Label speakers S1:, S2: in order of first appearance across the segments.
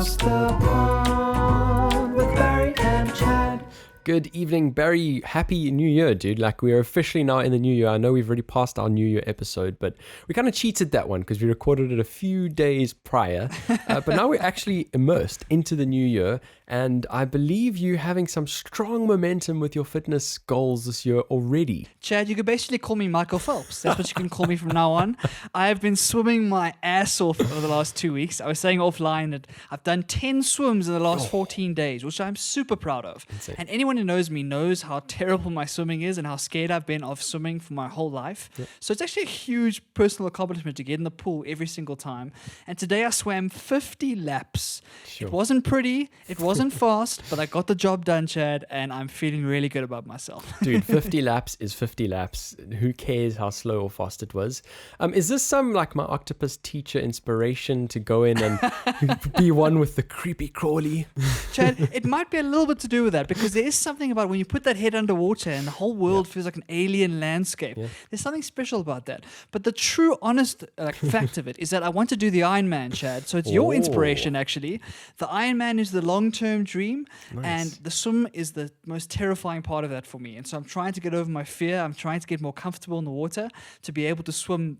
S1: Across the pond with Barry and Chad.
S2: Good evening, Barry. Happy New Year, dude. Like, we are officially now in the new year. I know we've already passed our New Year episode, but we kind of cheated that one because we recorded it a few days prior. But now we're actually immersed into the new year, and I believe you're having some strong momentum with your fitness goals this year already.
S3: Chad, you could basically call me Michael Phelps. That's what you can call me from now on. I have been swimming my ass off over the last 2 weeks. I was saying offline that I've done 10 swims in the last 14 days, which I'm super proud of.
S2: Insane.
S3: And anyone who knows me knows how terrible my swimming is and how scared I've been of swimming for my whole life.
S2: Yep.
S3: So it's actually a huge personal accomplishment to get in the pool every single time. And today I swam 50 laps.
S2: Sure.
S3: It wasn't pretty, it wasn't fast, but I got the job done, Chad, and I'm feeling really good about myself.
S2: Dude, 50 laps is 50 laps. Who cares how slow or fast it was? Is this some, like, my octopus teacher inspiration to go in and be one with the creepy crawly?
S3: Chad, it might be a little bit to do with that, because there is something about when you put that head underwater and the whole world feels like an alien landscape.
S2: Yeah.
S3: There's something special about that. But the true, honest fact of it is that I want to do the Ironman, Chad. So it's your inspiration, actually. The Ironman is the long-term dream, and the swim is the most terrifying part of that for me. And so I'm trying to get over my fear. I'm trying to get more comfortable in the water to be able to swim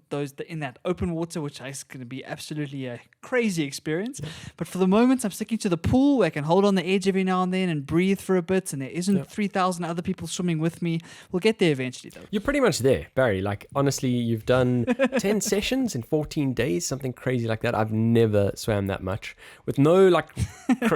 S3: in that open water, which is going to be absolutely a crazy experience. Yeah. But for the moment, I'm sticking to the pool where I can hold on the edge every now and then and breathe for a bit, and there isn't 3,000 other people swimming with me. We'll get there eventually, though.
S2: You're pretty much there, Barry. Like, honestly, you've done 10 sessions in 14 days, something crazy like that. I've never swam that much with no, like,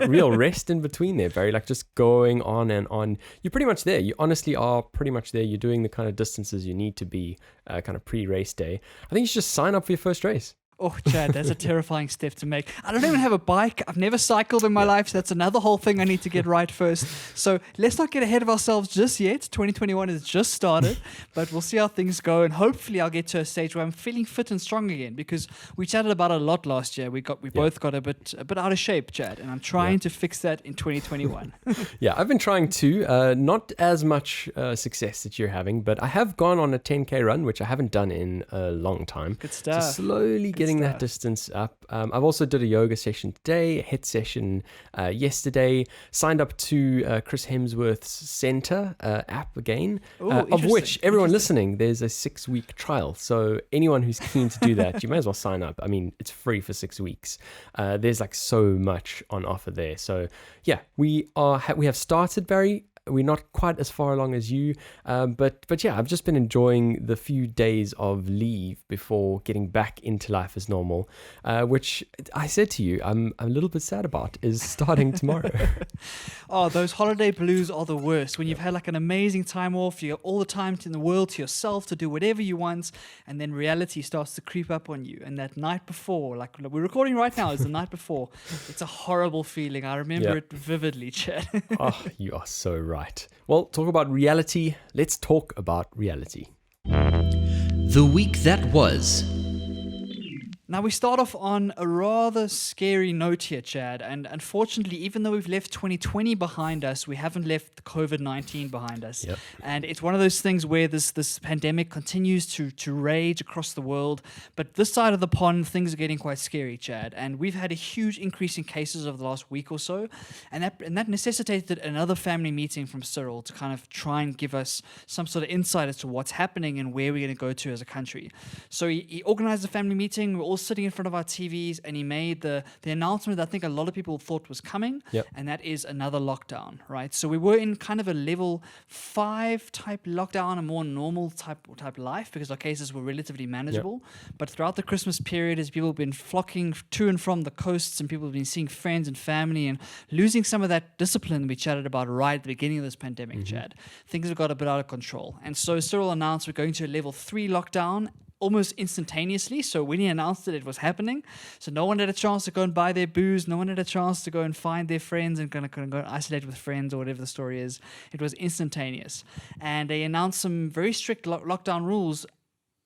S2: real rest in between there, Barry. Like, just going on and on. You're pretty much there. You honestly are pretty much there. You're doing the kind of distances you need to be kind of pre-race day. I think you should just sign up for your first race.
S3: Oh, Chad, that's a terrifying step to make. I don't even have a bike. I've never cycled in my life, so that's another whole thing I need to get right first. So let's not get ahead of ourselves just yet. 2021 has just started, but we'll see how things go, and hopefully I'll get to a stage where I'm feeling fit and strong again, because we chatted about it a lot last year. We both got a bit out of shape, Chad, and I'm trying to fix that in 2021.
S2: Yeah, I've been trying to. Not as much success that you're having, but I have gone on a 10K run, which I haven't done in a long time.
S3: Good stuff.
S2: So slowly getting that distance up. I've also did a yoga session today, a HIIT session yesterday, signed up to Chris Hemsworth's Center app again, of which everyone listening, there's a 6-week trial. So anyone who's keen to do that, you may as well sign up. I mean, it's free for 6 weeks. There's like so much on offer there. So yeah, we have started, Barry. We're not quite as far along as you, but yeah, I've just been enjoying the few days of leave before getting back into life as normal, which I said to you, I'm a little bit sad about, is starting tomorrow.
S3: Oh, those holiday blues are the worst. When you've had like an amazing time off, you have all the time in the world to yourself to do whatever you want, and then reality starts to creep up on you. And that night before, like we're recording right now, is the night before. It's a horrible feeling. I remember it vividly, Chad.
S2: Oh, you are so right. Well, talk about reality. Let's talk about reality.
S4: The week that was.
S3: Now, we start off on a rather scary note here, Chad, and unfortunately, even though we've left 2020 behind us, we haven't left COVID-19 behind us.
S2: Yep.
S3: And it's one of those things where this pandemic continues to rage across the world, but this side of the pond, things are getting quite scary, Chad, and we've had a huge increase in cases over the last week or so, and that necessitated another family meeting from Cyril to kind of try and give us some sort of insight as to what's happening and where we're going to go to as a country. So he organized a family meeting. We're all sitting in front of our TVs, and he made the announcement that I think a lot of people thought was coming, and that is another lockdown, right? So we were in kind of a level 5 type lockdown, a more normal type life, because our cases were relatively manageable. But throughout the Christmas period, as people have been flocking to and from the coasts, and people have been seeing friends and family and losing some of that discipline we chatted about right at the beginning of this pandemic, Chad, things have got a bit out of control. And so Cyril announced we're going to a level 3 lockdown almost instantaneously. So when he announced it was happening. So no one had a chance to go and buy their booze. No one had a chance to go and find their friends and go and isolate with friends or whatever the story is. It was instantaneous. And they announced some very strict lockdown rules,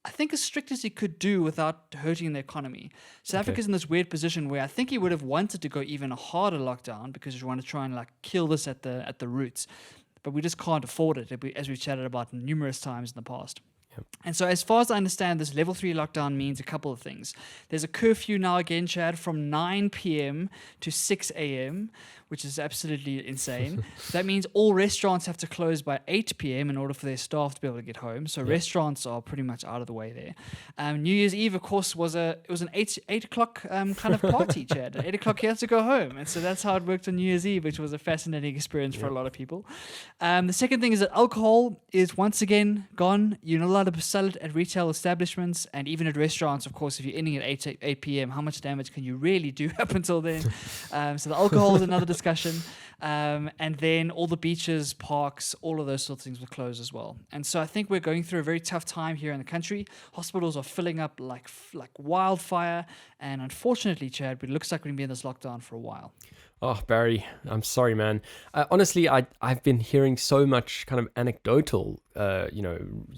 S3: I think as strict as he could do without hurting the economy. South Africa's in this weird position where I think he would have wanted to go even a harder lockdown because we want to try and like kill this at the roots. But we just can't afford it, as we've chatted about numerous times in the past. And so as far as I understand, this level 3 lockdown means a couple of things. There's a curfew now again, Chad, from 9 p.m. to 6 a.m., which is absolutely insane. That means all restaurants have to close by 8 p.m. in order for their staff to be able to get home. So restaurants are pretty much out of the way there. New Year's Eve, of course, was an 8 o'clock kind of party, Chad. At 8 o'clock, you have to go home. And so that's how it worked on New Year's Eve, which was a fascinating experience for a lot of people. The second thing is that alcohol is once again gone. You're not allowed to sell it at retail establishments and even at restaurants. Of course, if you're ending at 8 p.m., how much damage can you really do up until then? So the alcohol is another discussion. And then all the beaches, parks, all of those sorts of things will close as well. And so I think we're going through a very tough time here in the country. Hospitals are filling up like wildfire. And unfortunately, Chad, it looks like we're going to be in this lockdown for a while.
S2: Oh, Barry, I'm sorry, man. Honestly, I've been hearing so much kind of anecdotal,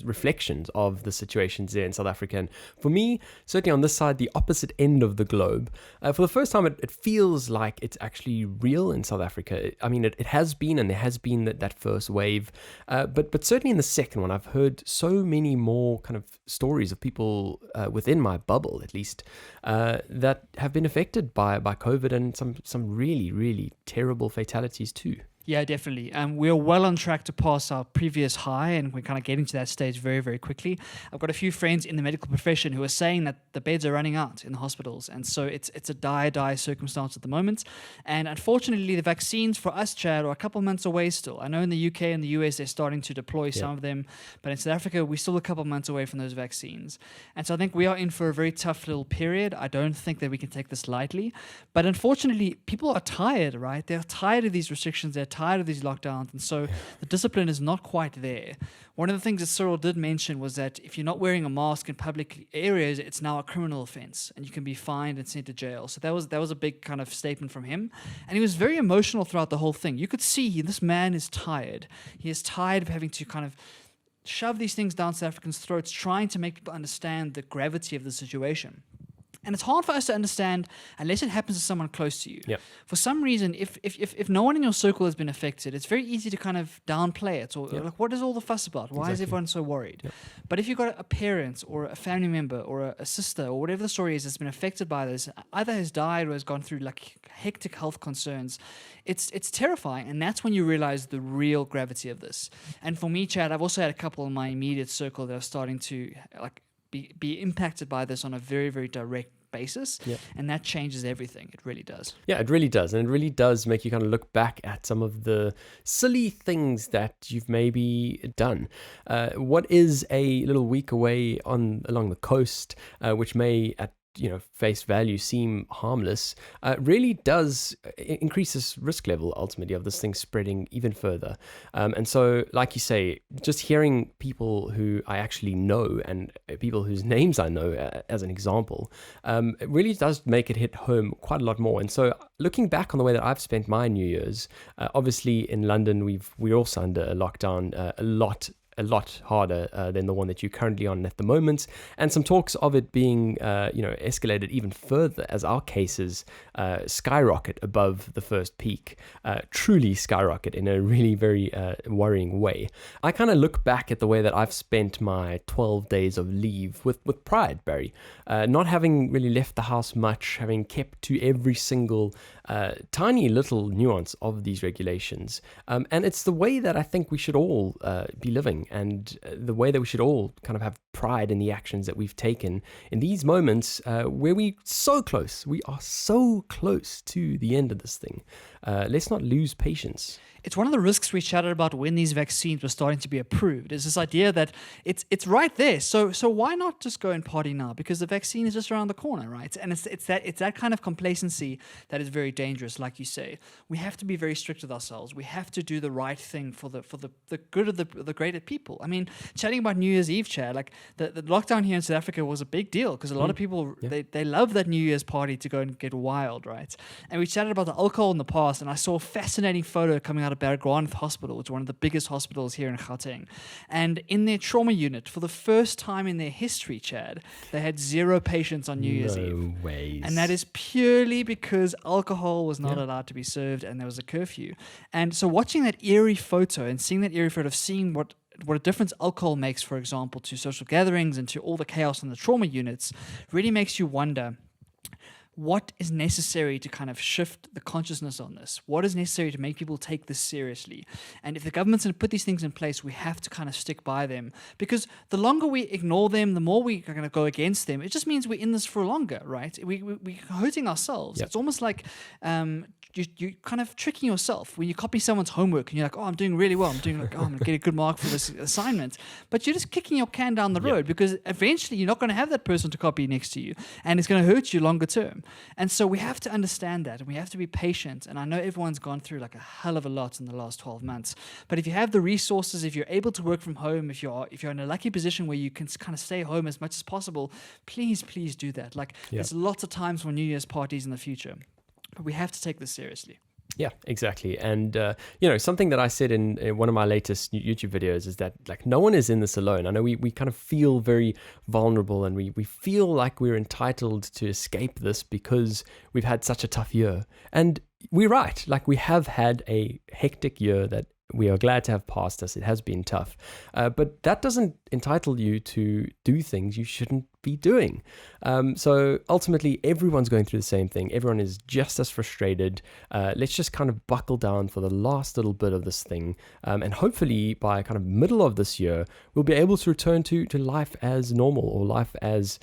S2: reflections of the situations there in South Africa. And for me, certainly on this side, the opposite end of the globe, for the first time, it feels like it's actually real in South Africa. It has been, and there has been that first wave. But certainly in the second one, I've heard so many more kind of stories of people within my bubble, at least, that have been affected by COVID and some really, really terrible fatalities too.
S3: Yeah, definitely. We're well on track to pass our previous high, and we're kind of getting to that stage very, very quickly. I've got a few friends in the medical profession who are saying that the beds are running out in the hospitals, and so it's a dire circumstance at the moment. And unfortunately, the vaccines for us, Chad, are a couple months away still. I know in the UK and the US they're starting to deploy some of them, but in South Africa we're still a couple months away from those vaccines. And so I think we are in for a very tough little period. I don't think that we can take this lightly, but unfortunately, people are tired, right? They're tired of these restrictions. They're tired of these lockdowns, and so the discipline is not quite there. One of the things that Cyril did mention was that if you're not wearing a mask in public areas, it's now a criminal offense and you can be fined and sent to jail. So that was a big kind of statement from him, and he was very emotional throughout the whole thing. You could see this man is tired. He is tired of having to kind of shove these things down South Africans' throats, trying to make people understand the gravity of the situation. And it's hard for us to understand unless it happens to someone close to you.
S2: Yep.
S3: For some reason, if no one in your circle has been affected, it's very easy to kind of downplay it. Or like, what is all the fuss about? Why is everyone so worried? Yep. But if you've got a parent or a family member or a sister or whatever the story is that's been affected by this, either has died or has gone through like hectic health concerns, it's terrifying. And that's when you realize the real gravity of this. And for me, Chad, I've also had a couple in my immediate circle that are starting to be impacted by this on a very, very direct basis. And that changes everything. It really does. Yeah,
S2: it really does. And it really does make you kind of look back at some of the silly things that you've maybe done. What is a little week away along the coast, which may at face value seem harmless, really does increase this risk level ultimately of this thing spreading even further. And so, like you say, just hearing people who I actually know and people whose names I know, as an example, it really does make it hit home quite a lot more. And so, looking back on the way that I've spent my New Year's, obviously in London we're also under a lockdown, a lot harder than the one that you're currently on at the moment, and some talks of it being escalated even further as our cases skyrocket above the first peak, truly skyrocket in a really very worrying way. I kind of look back at the way that I've spent my 12 days of leave with pride, Barry, not having really left the house much, having kept to every single tiny little nuance of these regulations, and it's the way that I think we should all be living, and the way that we should all kind of have pride in the actions that we've taken in these moments where we are so close to the end of this thing. Let's not lose patience.
S3: It's one of the risks we chatted about when these vaccines were starting to be approved. Is this idea that it's right there. So why not just go and party now? Because the vaccine is just around the corner, right? And it's that kind of complacency that is very dangerous. Like you say, we have to be very strict with ourselves. We have to do the right thing for the good of the greater people. I mean, chatting about New Year's Eve, Chad, like the lockdown here in South Africa was a big deal because a lot of people they love that New Year's party to go and get wild, right? And we chatted about the alcohol in the past, and I saw a fascinating photo coming out of Baragwanath Hospital, which is one of the biggest hospitals here in Gauteng. And in their trauma unit, for the first time in their history, Chad, they had 0 patients on New Year's Eve.
S2: No ways.
S3: And that is purely because alcohol was not allowed to be served and there was a curfew. And so watching that eerie photo and seeing that eerie photo of seeing what what a difference alcohol makes, for example, to social gatherings and to all the chaos in the trauma units, really makes you wonder what is necessary to kind of shift the consciousness on this? What is necessary to make people take this seriously? And if the government's going to put these things in place, we have to kind of stick by them, because the longer we ignore them, the more we are going to go against them. It just means we're in this for longer, right? We're hurting ourselves.
S2: Yep.
S3: It's almost like you kind of tricking yourself when you copy someone's homework and you're like, oh, I'm doing really well. I'm going to get a good mark for this assignment. But you're just kicking your can down the road, because eventually you're not going to have that person to copy next to you, and it's going to hurt you longer term. And so we have to understand that, and we have to be patient. And I know everyone's gone through like a hell of a lot in the last 12 months. But if you have the resources, if you're able to work from home, if you're in a lucky position where you can kind of stay home as much as possible, please do that. Like, there's lots of times for New Year's parties in the future. But we have to take this seriously.
S2: Yeah, exactly. And, something that I said in one of my latest YouTube videos is that, like, no one is in this alone. I know we kind of feel very vulnerable, and we feel like we're entitled to escape this because we've had such a tough year. And we're right. Like, we have had a hectic year that we are glad to have passed us. It has been tough. But that doesn't entitle you to do things you shouldn't be doing. So ultimately, everyone's going through the same thing. Everyone is just as frustrated. Let's just kind of buckle down for the last little bit of this thing. And hopefully by kind of middle of this year, we'll be able to return to life as normal, or life as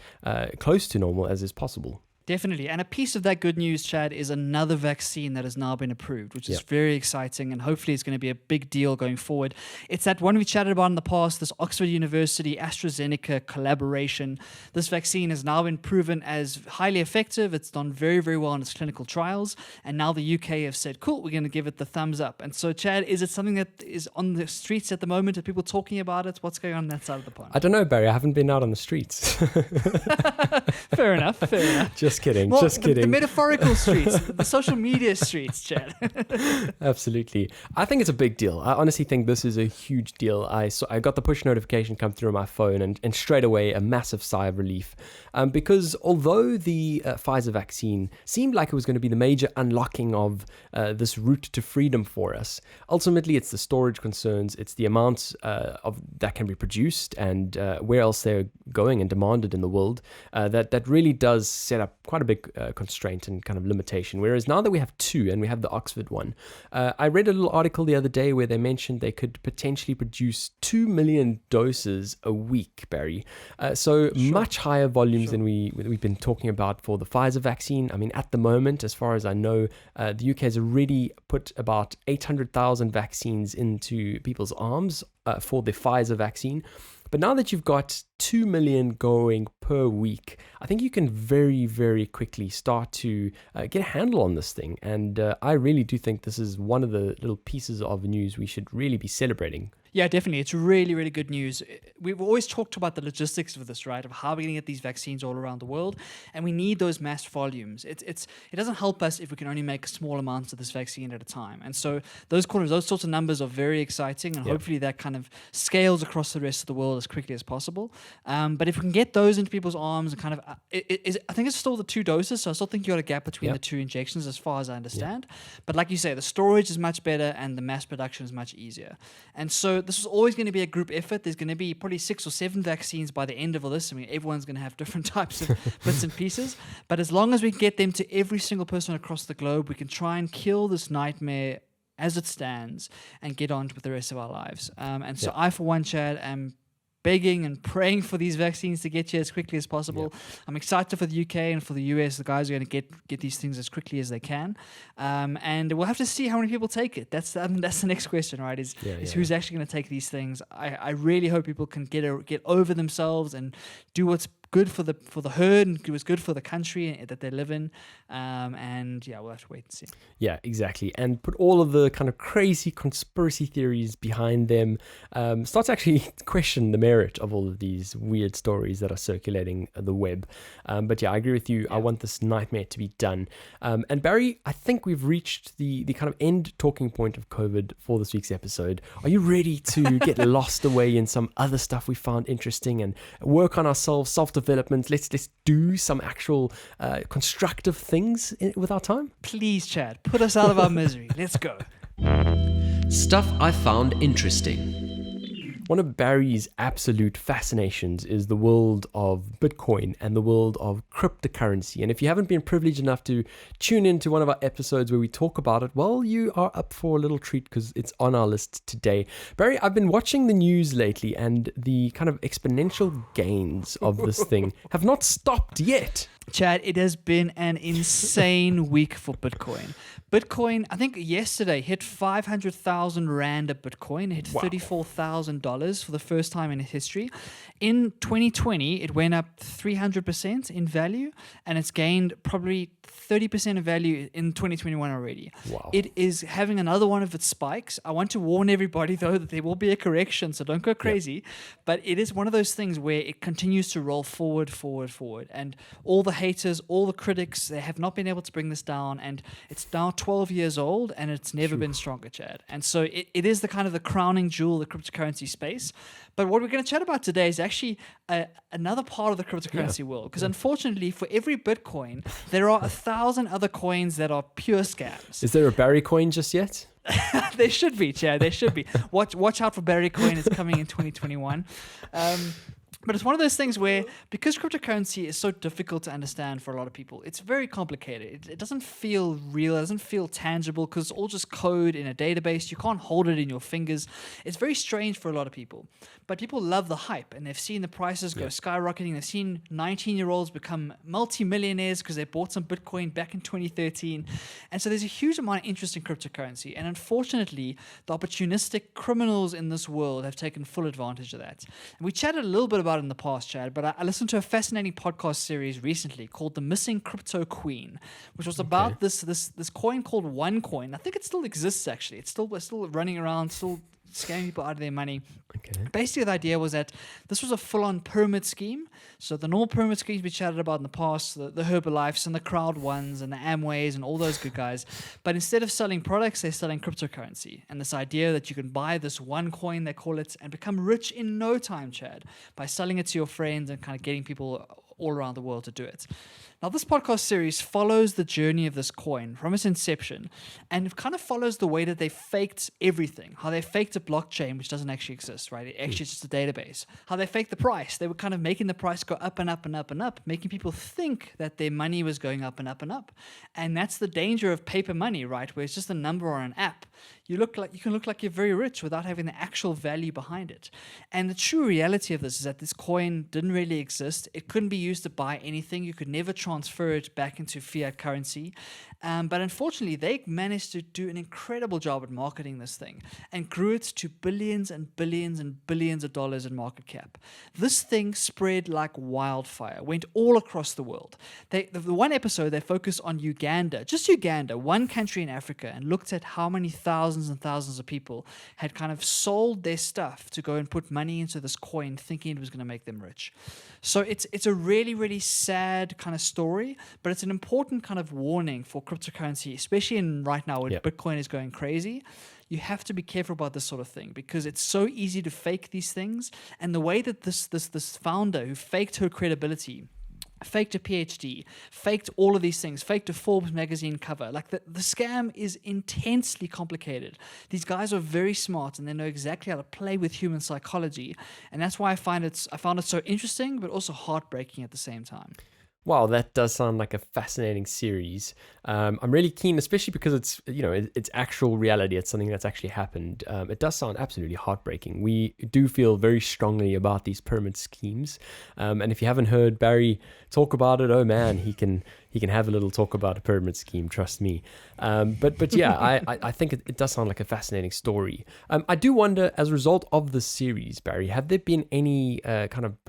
S2: close to normal as is possible.
S3: Definitely. And a piece of that good news, Chad, is another vaccine that has now been approved, which is very exciting. And hopefully it's going to be a big deal going forward. It's that one we chatted about in the past, this Oxford University AstraZeneca collaboration. This vaccine has now been proven as highly effective. It's done very, very well in its clinical trials. And now the UK have said, cool, we're going to give it the thumbs up. And so, Chad, is it something that is on the streets at the moment? Are people talking about it? What's going on that side of the pond?
S2: I don't know, Barry. I haven't been out on the streets.
S3: Fair enough.
S2: Just kidding.
S3: Well,
S2: just kidding.
S3: The metaphorical streets, the social media streets, Chad.
S2: Absolutely. I think it's a big deal. I honestly think this is a huge deal. I got the push notification come through on my phone, and straight away a massive sigh of relief. Because although the Pfizer vaccine seemed like it was going to be the major unlocking of this route to freedom for us, ultimately it's the storage concerns, it's the amounts of that can be produced, and where else they're going and demanded in the world, that really does set up quite a big constraint and kind of limitation. Whereas now that we have two, and we have the Oxford one, I read a little article the other day where they mentioned they could potentially produce 2 million doses a week, Barry. So much higher volumes than we've been talking about for the Pfizer vaccine. I mean, at the moment, as far as I know, the UK has already put about 800,000 vaccines into people's arms for the Pfizer vaccine. But now that you've got 2 million going per week, I think you can very, very quickly start to get a handle on this thing. And I really do think this is one of the little pieces of news we should really be celebrating.
S3: Yeah, definitely. It's really, really good news. We've always talked about the logistics of this, right? Of how we're going to get these vaccines all around the world. And we need those mass volumes. It doesn't help us if we can only make small amounts of this vaccine at a time. And so those sorts of numbers are very exciting. And hopefully that kind of scales across the rest of the world as quickly as possible. But if we can get those into people's arms and kind of, I think it's still the 2 doses. So I still think you got a gap between the 2 injections as far as I understand. But like you say, the storage is much better and the mass production is much easier. And so this is always going to be a group effort. There's going to be probably 6 or 7 vaccines by the end of all this. I mean, everyone's going to have different types of bits and pieces. But as long as we get them to every single person across the globe, we can try and kill this nightmare as it stands and get on with the rest of our lives. And so I, for one, Chad, am begging and praying for these vaccines to get here as quickly as possible. I'm excited for the UK and for the US. The guys are going to get these things as quickly as they can. And we'll have to see how many people take it. That's the next question, right? Is who's actually going to take these things? I really hope people can get over themselves and do what's good for the herd and it was good for the country that they live in. And we'll have to wait and see. Yeah,
S2: exactly. And put all of the kind of crazy conspiracy theories behind them. Start to actually question the merit of all of these weird stories that are circulating the web. But I agree with you. I want this nightmare to be done. And Barry, I think we've reached the kind of end talking point of COVID for this week's episode. Are you ready to get lost away in some other stuff we found interesting and work on ourselves, self-development? Let's do some actual constructive things with our time.
S3: Please, Chad, put us out of our misery. Let's go.
S4: Stuff I found interesting.
S2: One of Barry's absolute fascinations is the world of Bitcoin and the world of cryptocurrency. And if you haven't been privileged enough to tune into one of our episodes where we talk about it, well, you are up for a little treat because it's on our list today. Barry, I've been watching the news lately, and the kind of exponential gains of this thing have not stopped yet.
S3: Chad, it has been an insane week for Bitcoin. Bitcoin, I think yesterday, hit 500,000 Rand a Bitcoin. It hit $34,000 for the first time in its history. In 2020, it went up 300% in value, and it's gained probably 30% of value in 2021 already.
S2: Wow.
S3: It is having another one of its spikes. I want to warn everybody, though, that there will be a correction, so don't go crazy. Yep. But it is one of those things where it continues to roll forward. And all the haters, all the critics, they have not been able to bring this down. And it's now 12 years old, and it's never been stronger, Chad. And so it is the kind of the crowning jewel of the cryptocurrency space. But what we're going to chat about today is actually another part of the cryptocurrency world. Because unfortunately, for every Bitcoin, there are 1,000 other coins that are pure scams.
S2: Is there a Barry coin just yet?
S3: There should be, Chad. There should be. Watch out for Barry coin. It's coming in 2021. But it's one of those things where, because cryptocurrency is so difficult to understand for a lot of people, it's very complicated. It doesn't feel real. It doesn't feel tangible because it's all just code in a database. You can't hold it in your fingers. It's very strange for a lot of people. But people love the hype, and they've seen the prices go skyrocketing. They've seen 19-year-olds become multi-millionaires because they bought some Bitcoin back in 2013. And so there's a huge amount of interest in cryptocurrency. And unfortunately, the opportunistic criminals in this world have taken full advantage of that. And we chatted a little bit about it in the past, Chad, but I listened to a fascinating podcast series recently called The Missing CryptoQueen, which was about this coin called OneCoin. I think it still exists, actually. We're still running around, still scamming people out of their money.
S2: Okay.
S3: Basically, the idea was that this was a full-on pyramid scheme. So the normal pyramid schemes we chatted about in the past, the Herbalifes and the Crowd Ones and the Amways and all those good guys. But instead of selling products, they're selling cryptocurrency. And this idea that you can buy this one coin, they call it, and become rich in no time, Chad, by selling it to your friends and kind of getting people all around the world to do it. Now, this podcast series follows the journey of this coin from its inception, and it kind of follows the way that they faked everything. How they faked a blockchain, which doesn't actually exist, right? It actually is just a database. How they faked the price. They were kind of making the price go up and up and up and up, making people think that their money was going up and up and up. And that's the danger of paper money, right? Where it's just a number on an app. You can look like you're very rich without having the actual value behind it. And the true reality of this is that this coin didn't really exist. It couldn't be used to buy anything. You could never transfer it back into fiat currency. But unfortunately, they managed to do an incredible job at marketing this thing and grew it to billions and billions and billions of dollars in market cap. This thing spread like wildfire, went all across the world. The one episode, they focused on Uganda, just Uganda, one country in Africa, and looked at how many thousands and thousands of people had kind of sold their stuff to go and put money into this coin thinking it was going to make them rich. So it's a really, really sad kind of story, but it's an important kind of warning for cryptocurrency, especially in right now when Bitcoin is going crazy. You have to be careful about this sort of thing because it's so easy to fake these things. And the way that this founder who faked her credibility, faked a PhD, faked all of these things, faked a Forbes magazine cover. Like the scam is intensely complicated. These guys are very smart and they know exactly how to play with human psychology. And that's why I found it so interesting, but also heartbreaking at the same time.
S2: Wow, that does sound like a fascinating series. I'm really keen, especially because it's actual reality. It's something that's actually happened. It does sound absolutely heartbreaking. We do feel very strongly about these pyramid schemes. And if you haven't heard Barry talk about it, oh man, he can have a little talk about a pyramid scheme. Trust me. But yeah, I think it does sound like a fascinating story. I do wonder, as a result of this series, Barry, have there been any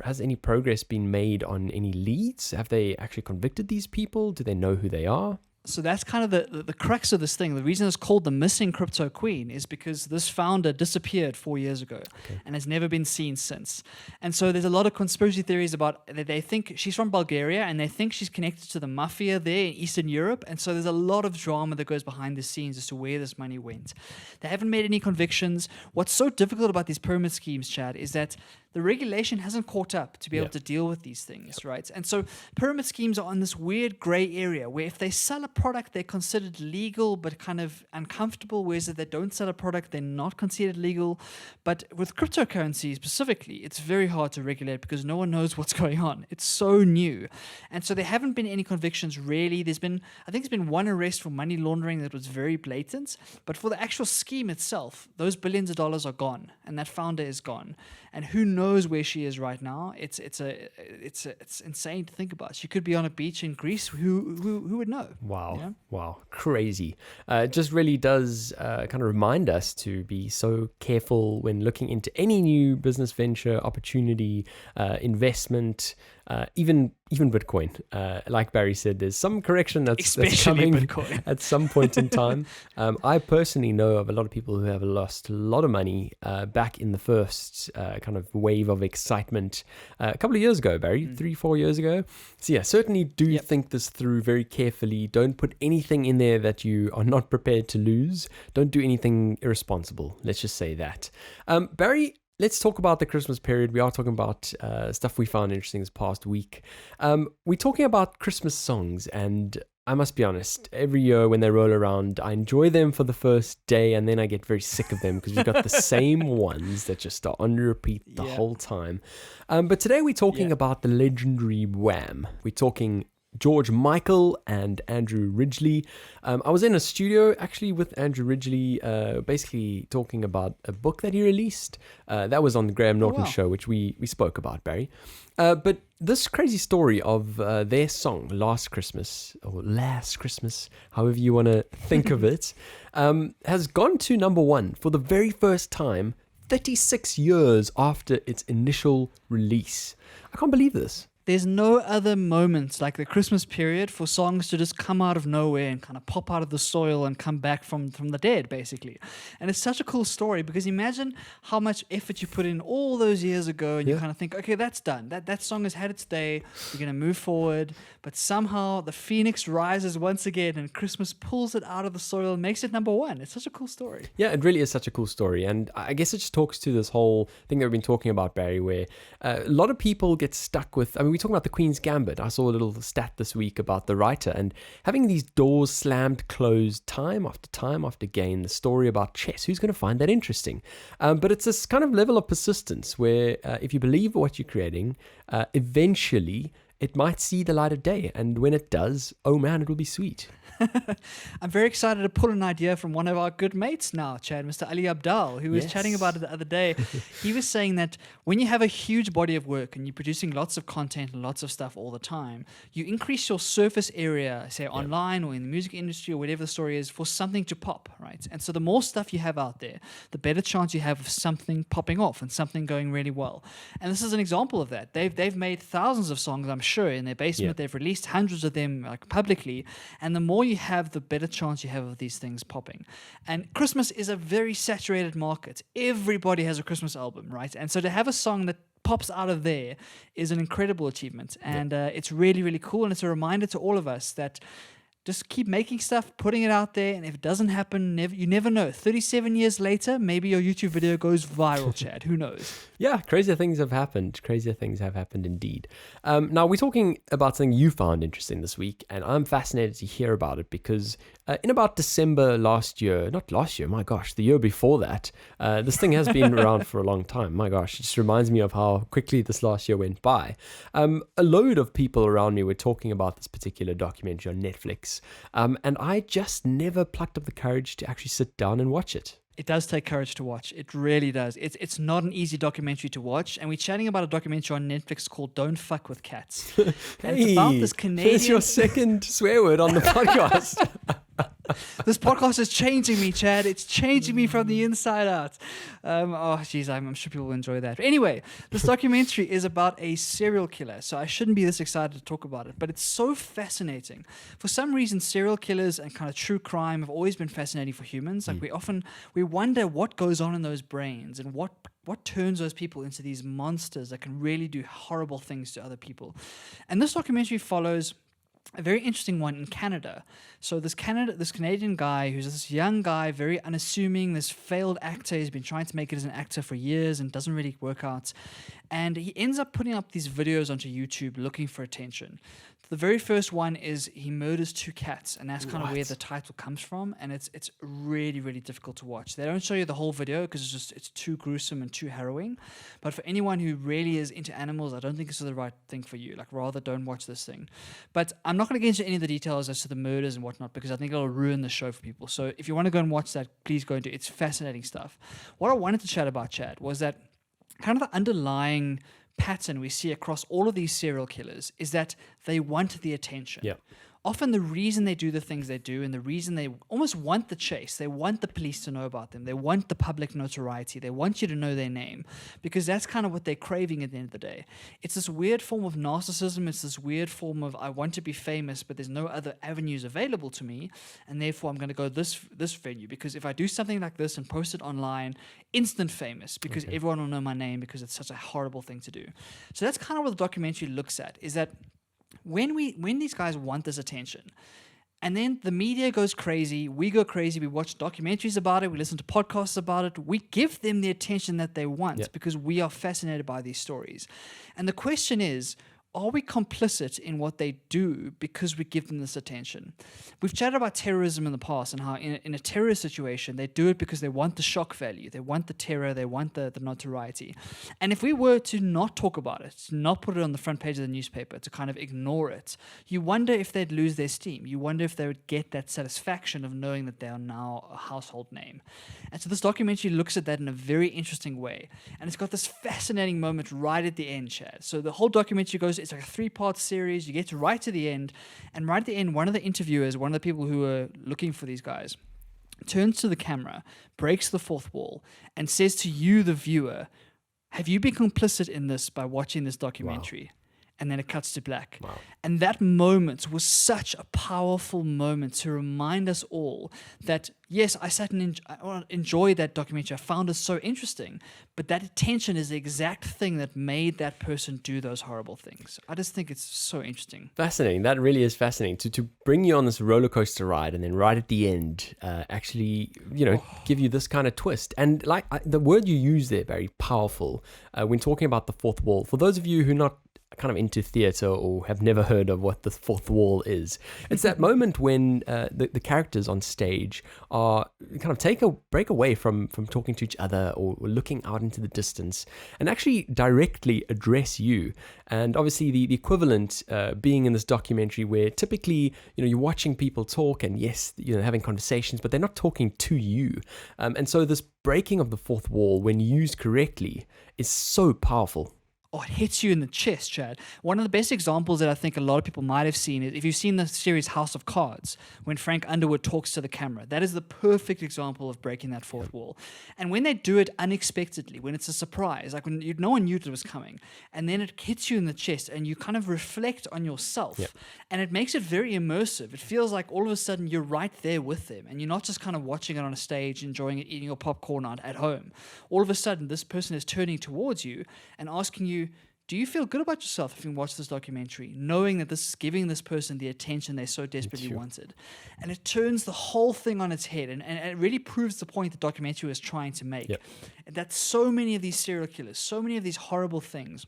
S2: has any progress been made on any leads? Have they actually convicted these people? Do they know who they are?
S3: So that's kind of the crux of this thing. The reason it's called the Missing CryptoQueen is because this founder disappeared 4 years ago and has never been seen since. And so there's a lot of conspiracy theories about that. They think she's from Bulgaria and they think she's connected to the mafia there in Eastern Europe. And so there's a lot of drama that goes behind the scenes as to where this money went. They haven't made any convictions. What's so difficult about these pyramid schemes, Chad, is that the regulation hasn't caught up to be able to deal with these things, right? And so pyramid schemes are on this weird gray area where if they sell a product, they're considered legal but kind of uncomfortable, whereas if they don't sell a product, they're not considered legal. But with cryptocurrency specifically, it's very hard to regulate because no one knows what's going on. It's so new. And so there haven't been any convictions really. I think there's been one arrest for money laundering that was very blatant, but for the actual scheme itself, those billions of dollars are gone, and that founder is gone. And who knows where she is right now? It's insane to think about. She could be on a beach in Greece. Who would know?
S2: Wow.
S3: Yeah.
S2: Wow. Crazy. It just really does kind of remind us to be so careful when looking into any new business venture, opportunity, investment, even Bitcoin. Like Barry said, there's some correction that's coming
S3: Bitcoin.
S2: at some point in time. I personally know of a lot of people who have lost a lot of money back in the first kind of wave of excitement a couple of years ago, Barry, 3-4 years ago. So yeah, certainly do think this through very carefully. Don't put anything in there that you are not prepared to lose. Don't do anything irresponsible. Let's just say that. Barry, let's talk about the Christmas period. We are talking about stuff we found interesting this past week. We're talking about Christmas songs, and I must be honest, every year when they roll around, I enjoy them for the first day, and then I get very sick of them because we've got the same ones that just are on repeat the whole time. But today we're talking about the legendary Wham. We're talking George Michael and Andrew Ridgeley. I was in a studio actually with Andrew Ridgeley, basically talking about a book that he released. That was on the Graham Norton show, which we spoke about, Barry. But this crazy story of their song, Last Christmas, however you want to think of it, has gone to number one for the very first time 36 years after its initial release. I can't believe this.
S3: There's no other moment like the Christmas period for songs to just come out of nowhere and kind of pop out of the soil and come back from the dead, basically. And it's such a cool story because imagine how much effort you put in all those years ago, and you kind of think, okay, that's done. That song has had its day. You're going to move forward. But somehow the phoenix rises once again and Christmas pulls it out of the soil and makes it number one. It's such a cool story.
S2: Yeah, it really is such a cool story. And I guess it just talks to this whole thing that we've been talking about, Barry, where a lot of people get stuck with, we're talking about the Queen's Gambit. I saw a little stat this week about the writer and having these doors slammed closed time after again, the story about chess. Who's going to find that interesting? But it's this kind of level of persistence where if you believe what you're creating, eventually it might see the light of day. And when it does, oh man, it will be sweet.
S3: I'm very excited to pull an idea from one of our good mates now, Chad, Mr. Ali Abdal, who was chatting about it the other day. He was saying that when you have a huge body of work and you're producing lots of content and lots of stuff all the time, you increase your surface area, say online or in the music industry or whatever the story is, for something to pop, right? And so the more stuff you have out there, the better chance you have of something popping off and something going really well. And this is an example of that. They've made thousands of songs, I'm sure, in their basement. They've released hundreds of them publicly. And the more you have, the better chance you have of these things popping. And Christmas is a very saturated market. Everybody has a Christmas album, right? And so to have a song that pops out of there is an incredible achievement. And it's really, really cool. And it's a reminder to all of us that just keep making stuff, putting it out there, and if it doesn't happen, you never know. 37 years later, maybe your YouTube video goes viral, Chad. Who knows?
S2: Yeah, crazier things have happened. Crazier things have happened indeed. Now, we're talking about something you found interesting this week, and I'm fascinated to hear about it because in about December not last year, my gosh, the year before that, this thing has been around for a long time. My gosh, it just reminds me of how quickly this last year went by. A load of people around me were talking about this particular documentary on Netflix. And I just never plucked up the courage to actually sit down and watch it.
S3: It does take courage to watch. It really does. It's not an easy documentary to watch. And we're chatting about a documentary on Netflix called Don't Fuck With Cats. And it's about this Canadian...
S2: There's your second swear word on the podcast.
S3: This podcast is changing me, Chad. It's changing me from the inside out. I'm sure people will enjoy that. But anyway, this documentary is about a serial killer, so I shouldn't be this excited to talk about it, but it's so fascinating. For some reason, serial killers and kind of true crime have always been fascinating for humans. Like we wonder what goes on in those brains and what turns those people into these monsters that can really do horrible things to other people. And this documentary follows a very interesting one in Canada. So this Canadian guy, who's this young guy, very unassuming, this failed actor. He's been trying to make it as an actor for years and doesn't really work out. And he ends up putting up these videos onto YouTube looking for attention. The very first one is he murders 2 cats, and that's kind of where
S2: What?
S3: the title comes from, and it's really, really difficult to watch. They don't show you the whole video because it's too gruesome and too harrowing. But for anyone who really is into animals, I don't think this is the right thing for you. Like, rather don't watch this thing. But I'm not going to get into any of the details as to the murders and whatnot because I think it'll ruin the show for people. So if you want to go and watch that, please go into it. It's fascinating stuff. What I wanted to chat about, Chad, was that kind of the underlying pattern we see across all of these serial killers is that they want the attention.
S2: Yeah.
S3: Often the reason they do the things they do and the reason they almost want the chase, they want the police to know about them, they want the public notoriety, they want you to know their name, because that's kind of what they're craving at the end of the day. It's this weird form of narcissism, it's this weird form of I want to be famous, but there's no other avenues available to me, and therefore I'm going to go this venue, because if I do something like this and post it online, instant famous, because everyone will know my name, because it's such a horrible thing to do. So that's kind of what the documentary looks at, is that when these guys want this attention, and then the media goes crazy, we go crazy, we watch documentaries about it, we listen to podcasts about it, we give them the attention that they want because we are fascinated by these stories. And the question is, are we complicit in what they do because we give them this attention? We've chatted about terrorism in the past and how in a terrorist situation, they do it because they want the shock value, they want the terror, they want the notoriety. And if we were to not talk about it, to not put it on the front page of the newspaper, to kind of ignore it, you wonder if they'd lose their steam. You wonder if they would get that satisfaction of knowing that they are now a household name. And so this documentary looks at that in a very interesting way. And it's got this fascinating moment right at the end, Chad. So the whole documentary goes, it's like a 3-part series. You get to right to the end, and right at the end, one of the interviewers, one of the people who are looking for these guys, turns to the camera, breaks the fourth wall, and says to you, the viewer, have you been complicit in this by watching this documentary? Wow. And then it cuts to black.
S2: Wow.
S3: And that moment was such a powerful moment to remind us all that, yes, I sat and enjoyed that documentary. I found it so interesting. But that attention is the exact thing that made that person do those horrible things. I just think it's so interesting.
S2: Fascinating. That really is fascinating. To bring you on this roller coaster ride and then right at the end, actually, give you this kind of twist. And the word you use there, very powerful, when talking about the fourth wall. For those of you who are not kind of into theater or have never heard of what the fourth wall is, it's that moment when the characters on stage are kind of break away from talking to each other or looking out into the distance and actually directly address you. And obviously the equivalent being in this documentary where typically you're watching people talk and yes, having conversations, but they're not talking to you. And so this breaking of the fourth wall, when used correctly, is so powerful.
S3: Oh, it hits you in the chest, Chad. One of the best examples that I think a lot of people might have seen is if you've seen the series House of Cards, when Frank Underwood talks to the camera. That is the perfect example of breaking that fourth wall. And when they do it unexpectedly, when it's a surprise, like when no one knew it was coming, and then it hits you in the chest and you kind of reflect on yourself. Yep. And it makes it very immersive. It feels like all of a sudden you're right there with them and you're not just kind of watching it on a stage, enjoying it, eating your popcorn at home. All of a sudden, this person is turning towards you and asking you, do you feel good about yourself if you watch this documentary, knowing that this is giving this person the attention they so desperately wanted? And it turns the whole thing on its head, and it really proves the point the documentary was trying to make. Yep. That so many of these serial killers, so many of these horrible things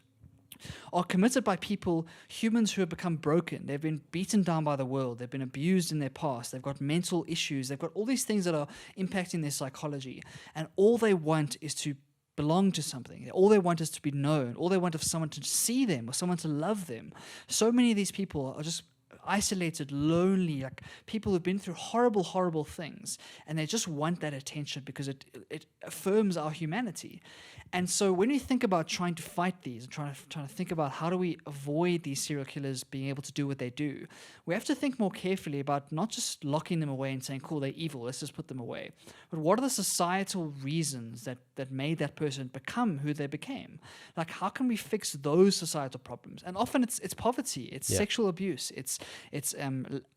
S3: are committed by people, humans who have become broken. They've been beaten down by the world. They've been abused in their past. They've got mental issues. They've got all these things that are impacting their psychology. And all they want is to belong to something. All they want is to be known. All they want is someone to see them or someone to love them. So many of these people are just isolated, lonely, like people who've been through horrible, horrible things, and they just want that attention because it affirms our humanity. And so when we think about trying to fight these, and trying to think about how do we avoid these serial killers being able to do what they do, we have to think more carefully about not just locking them away and saying, cool, they're evil, let's just put them away. But what are the societal reasons that made that person become who they became? Like, how can we fix those societal problems? And often it's poverty, it's sexual abuse, it's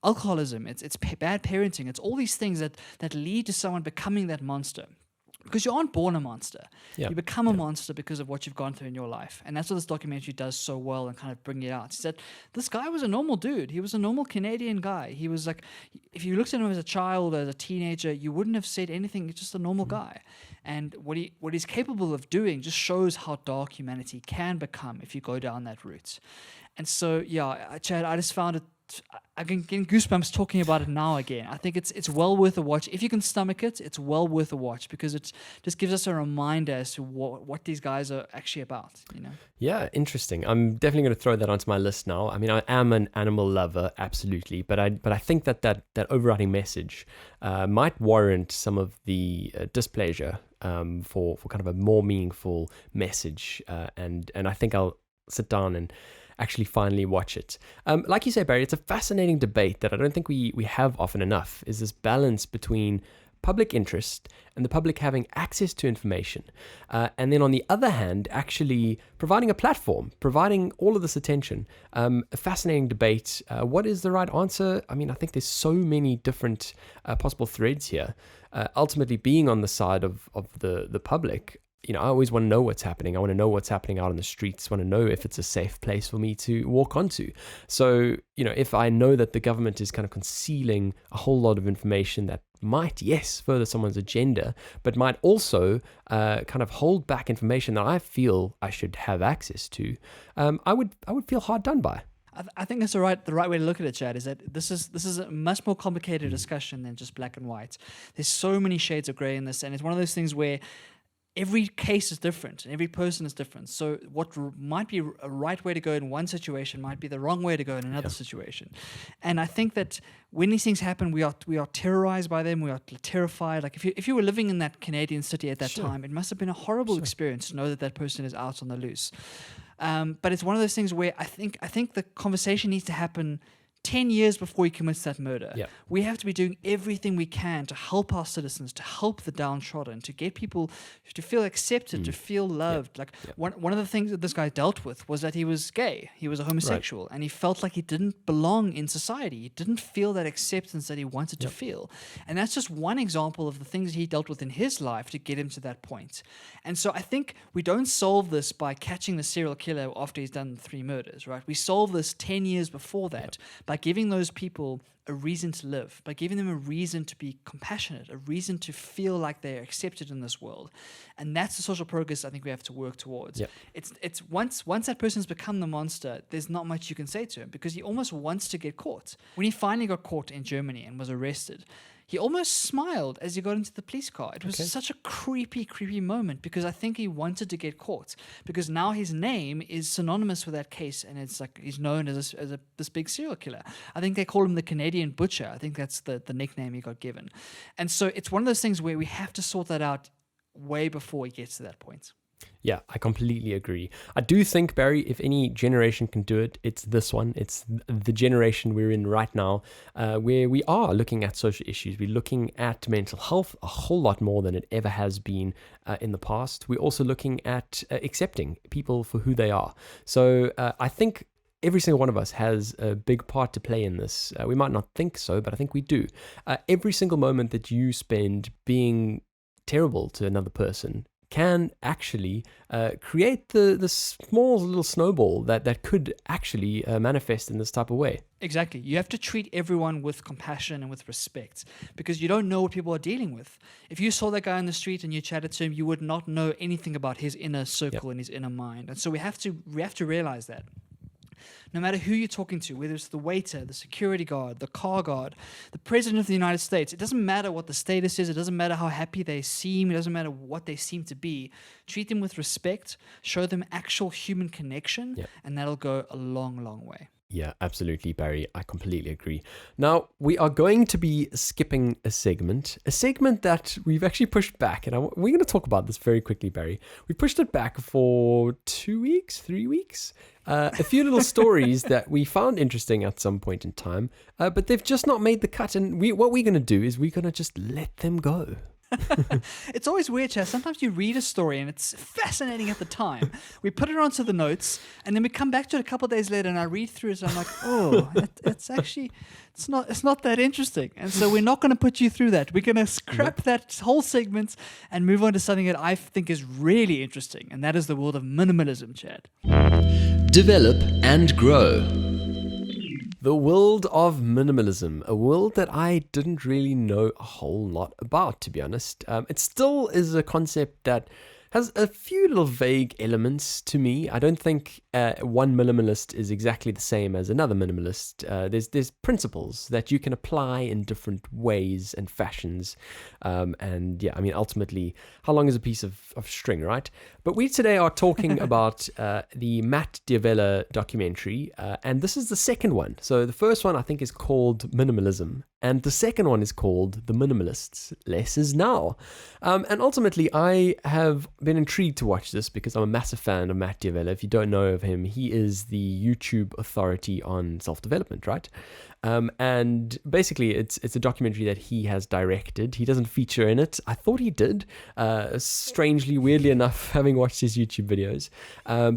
S3: alcoholism, it's bad parenting, it's all these things that lead to someone becoming that monster. Because you aren't born a monster.
S2: Yeah.
S3: You become a monster because of what you've gone through in your life. And that's what this documentary does so well and kind of bring it out. He said, this guy was a normal dude. He was a normal Canadian guy. He was like, if you looked at him as a child, as a teenager, you wouldn't have said anything. He's just a normal guy. And what he's capable of doing just shows how dark humanity can become if you go down that route. And so, yeah, Chad, I just found it, I can get goosebumps talking about it now again. I think it's well worth a watch. If you can stomach it, it's well worth a watch because it just gives us a reminder as to what these guys are actually about, you know?
S2: Yeah, interesting. I'm definitely going to throw that onto my list now. I mean, I am an animal lover, absolutely, but I think that overriding message might warrant some of the displeasure for kind of a more meaningful message, and I think I'll sit down and actually finally watch it. Like you say, Barry, it's a fascinating debate that I don't think we have often enough, is this balance between public interest and the public having access to information. And then on the other hand, actually providing a platform, providing all of this attention. A fascinating debate. What is the right answer? I mean, I think there's so many different possible threads here. Ultimately being on the side of the public, you know, I always want to know what's happening. I want to know what's happening out in the streets. I want to know if it's a safe place for me to walk onto. So, you know, if I know that the government is kind of concealing a whole lot of information that might, yes, further someone's agenda, but might also kind of hold back information that I feel I should have access to, I would feel hard done by.
S3: I think that's the right way to look at it, Chad, is that this is a much more complicated discussion than just black and white. There's so many shades of gray in this, and it's one of those things where every case is different and every person is different. So what might be a right way to go in one situation might be the wrong way to go in another situation. And I think that when these things happen, we are terrorized by them. We are terrified. Like if you were living in that Canadian city at that time, it must have been a horrible experience to know that person is out on the loose. But it's one of those things where I think the conversation needs to happen 10 years before he commits that murder.
S2: Yep.
S3: We have to be doing everything we can to help our citizens, to help the downtrodden, to get people to feel accepted, to feel loved. Like one of the things that this guy dealt with was that he was gay. He was a homosexual, and he felt like he didn't belong in society. He didn't feel that acceptance that he wanted to feel. And that's just one example of the things he dealt with in his life to get him to that point. And so I think we don't solve this by catching the serial killer after he's done 3 murders, right? We solve this 10 years before that by giving those people a reason to live, by giving them a reason to be compassionate, a reason to feel like they're accepted in this world. And that's the social progress I think we have to work towards. Yep. It's once that person's become the monster, there's not much you can say to him because he almost wants to get caught. When he finally got caught in Germany and was arrested, he almost smiled as he got into the police car. It was such a creepy moment because I think he wanted to get caught because now his name is synonymous with that case and it's like he's known as this big serial killer. I think they call him the Canadian Butcher. I think that's the nickname he got given. And so it's one of those things where we have to sort that out way before he gets to that point.
S2: Yeah, I completely agree. I do think, Barry, if any generation can do it, it's this one. It's the generation we're in right now, where we are looking at social issues. We're looking at mental health a whole lot more than it ever has been in the past. We're also looking at accepting people for who they are. So I think every single one of us has a big part to play in this. We might not think so, but I think we do. Every single moment that you spend being terrible to another person can actually create the small little snowball that could actually manifest in this type of way.
S3: Exactly. You have to treat everyone with compassion and with respect because you don't know what people are dealing with. If you saw that guy on the street and you chatted to him, you would not know anything about his inner circle and his inner mind. And so we have to realize that. No matter who you're talking to, whether it's the waiter, the security guard, the car guard, the president of the United States, it doesn't matter what the status is, it doesn't matter how happy they seem, it doesn't matter what they seem to be. Treat them with respect, show them actual human connection, and that'll go a long, long way.
S2: Yeah, absolutely, Barry. I completely agree. Now, we are going to be skipping a segment that we've actually pushed back. And we're going to talk about this very quickly, Barry. We pushed it back for 2 weeks, 3 weeks. A few little stories that we found interesting at some point in time, but they've just not made the cut. And what we're going to do is we're going to just let them go.
S3: It's always weird, Chad. Sometimes you read a story and it's fascinating at the time. We put it onto the notes, and then we come back to it a couple of days later, and I read through it, and I'm like, oh, it's actually, it's not that interesting. And so we're not going to put you through that. We're going to scrap that whole segment and move on to something that I think is really interesting, and that is the world of minimalism, Chad.
S4: Develop and grow.
S2: The world of minimalism, a world that I didn't really know a whole lot about, to be honest. It still is a concept that has a few little vague elements to me. I don't think one minimalist is exactly the same as another minimalist. There's principles that you can apply in different ways and fashions. And yeah, I mean, ultimately, how long is a piece of string, right? But we today are talking about the Matt D'Avella documentary, and this is the second one. So the first one I think is called Minimalism, and the second one is called The Minimalists. Less is now. And ultimately, I have been intrigued to watch this because I'm a massive fan of Matt D'Avella. If you don't know of him, he is the YouTube authority on self-development, right? And basically, it's a documentary that he has directed. He doesn't feature in it. I thought he did, strangely, weirdly enough, having watched his YouTube videos.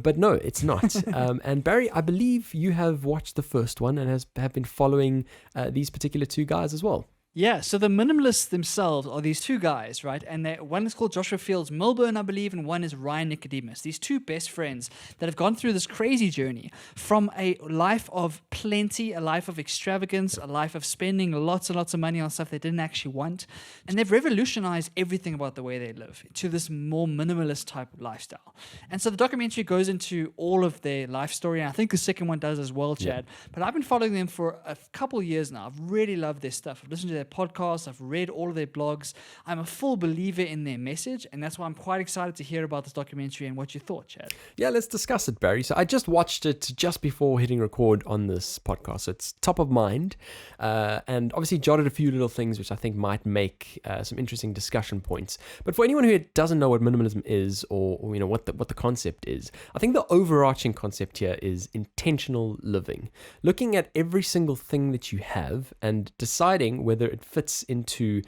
S2: But no, it's not. And Barry, I believe you have watched the first one and have been following these particular two guys as well.
S3: Yeah, so the minimalists themselves are these two guys, right? And one is called Joshua Fields Milburn, I believe, and one is Ryan Nicodemus. These two best friends that have gone through this crazy journey from a life of plenty, a life of extravagance, a life of spending lots and lots of money on stuff they didn't actually want. And they've revolutionized everything about the way they live to this more minimalist type of lifestyle. And so the documentary goes into all of their life story, and I think the second one does as well, Chad. Yeah. But I've been following them for a couple years now. I've really loved their stuff. I've listened to their podcasts, I've read all of their blogs. I'm a full believer in their message, and that's why I'm quite excited to hear about this documentary and what you thought, Chad.
S2: Yeah, let's discuss it, Barry. So I just watched it just before hitting record on this podcast, so it's top of mind, and obviously jotted a few little things which I think might make some interesting discussion points. But for anyone who doesn't know what minimalism is, or you know what the concept is, I think the overarching concept here is intentional living, looking at every single thing that you have and deciding whether it fits into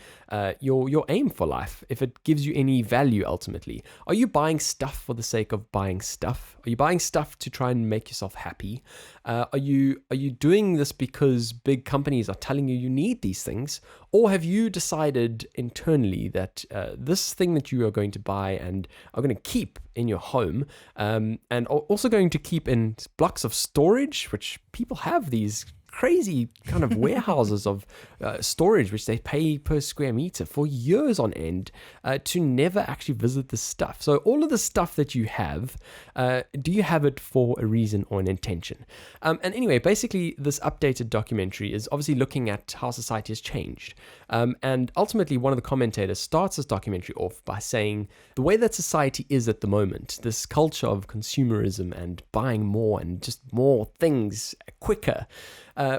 S2: your aim for life, if it gives you any value ultimately. Are you buying stuff for the sake of buying stuff? Are you buying stuff to try and make yourself happy? Are you doing this because big companies are telling you need these things? Or have you decided internally that this thing that you are going to buy and are going to keep in your home, and also going to keep in blocks of storage, which people have these crazy kind of warehouses of storage which they pay per square meter for years on end to never actually visit the stuff. So all of the stuff that you have, do you have it for a reason or an intention? And anyway, basically this updated documentary is obviously looking at how society has changed. And ultimately one of the commentators starts this documentary off by saying the way that society is at the moment, this culture of consumerism and buying more and just more things quicker,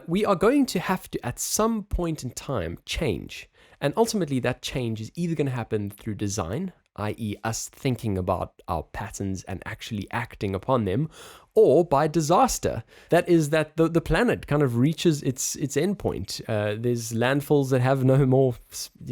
S2: we are going to have to, at some point in time, change. And ultimately, that change is either going to happen through design, i.e. us thinking about our patterns and actually acting upon them, or by disaster. That is that the planet kind of reaches its endpoint. There's landfills that have no more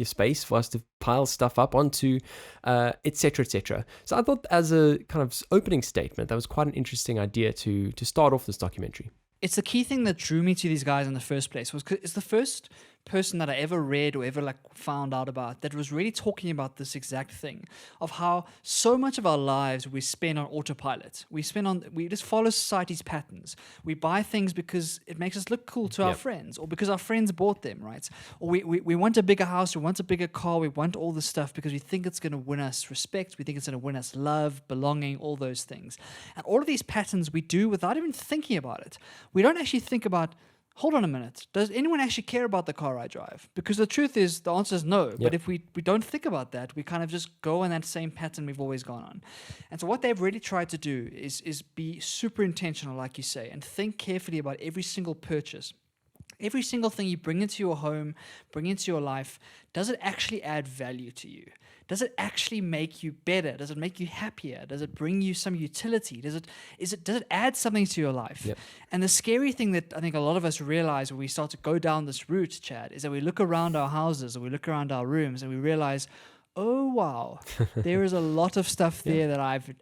S2: space for us to pile stuff up onto, etc., etc. So I thought as a kind of opening statement, that was quite an interesting idea to start off this documentary.
S3: It's the key thing that drew me to these guys in the first place. It's the first person that I ever read or ever found out about that was really talking about this exact thing of how so much of our lives we spend on autopilot. We just follow society's patterns. We buy things because it makes us look cool to our friends, or because our friends bought them, right? Or we want a bigger house, we want a bigger car, we want all this stuff because we think it's going to win us respect, we think it's going to win us love, belonging, all those things. And all of these patterns we do without even thinking about it. We don't actually think about, hold on a minute, does anyone actually care about the car I drive? Because the truth is, the answer is no. But if we don't think about that, we kind of just go in that same pattern we've always gone on. And so what they've really tried to do is be super intentional, like you say, and think carefully about every single purchase. Every single thing you bring into your home, bring into your life, does it actually add value to you? Does it actually make you better? Does it make you happier? Does it bring you some utility? Does it add something to your life?
S2: Yep.
S3: And the scary thing that I think a lot of us realize when we start to go down this route, Chad, is that we look around our houses or we look around our rooms and we realize, oh wow, there is a lot of stuff there that I've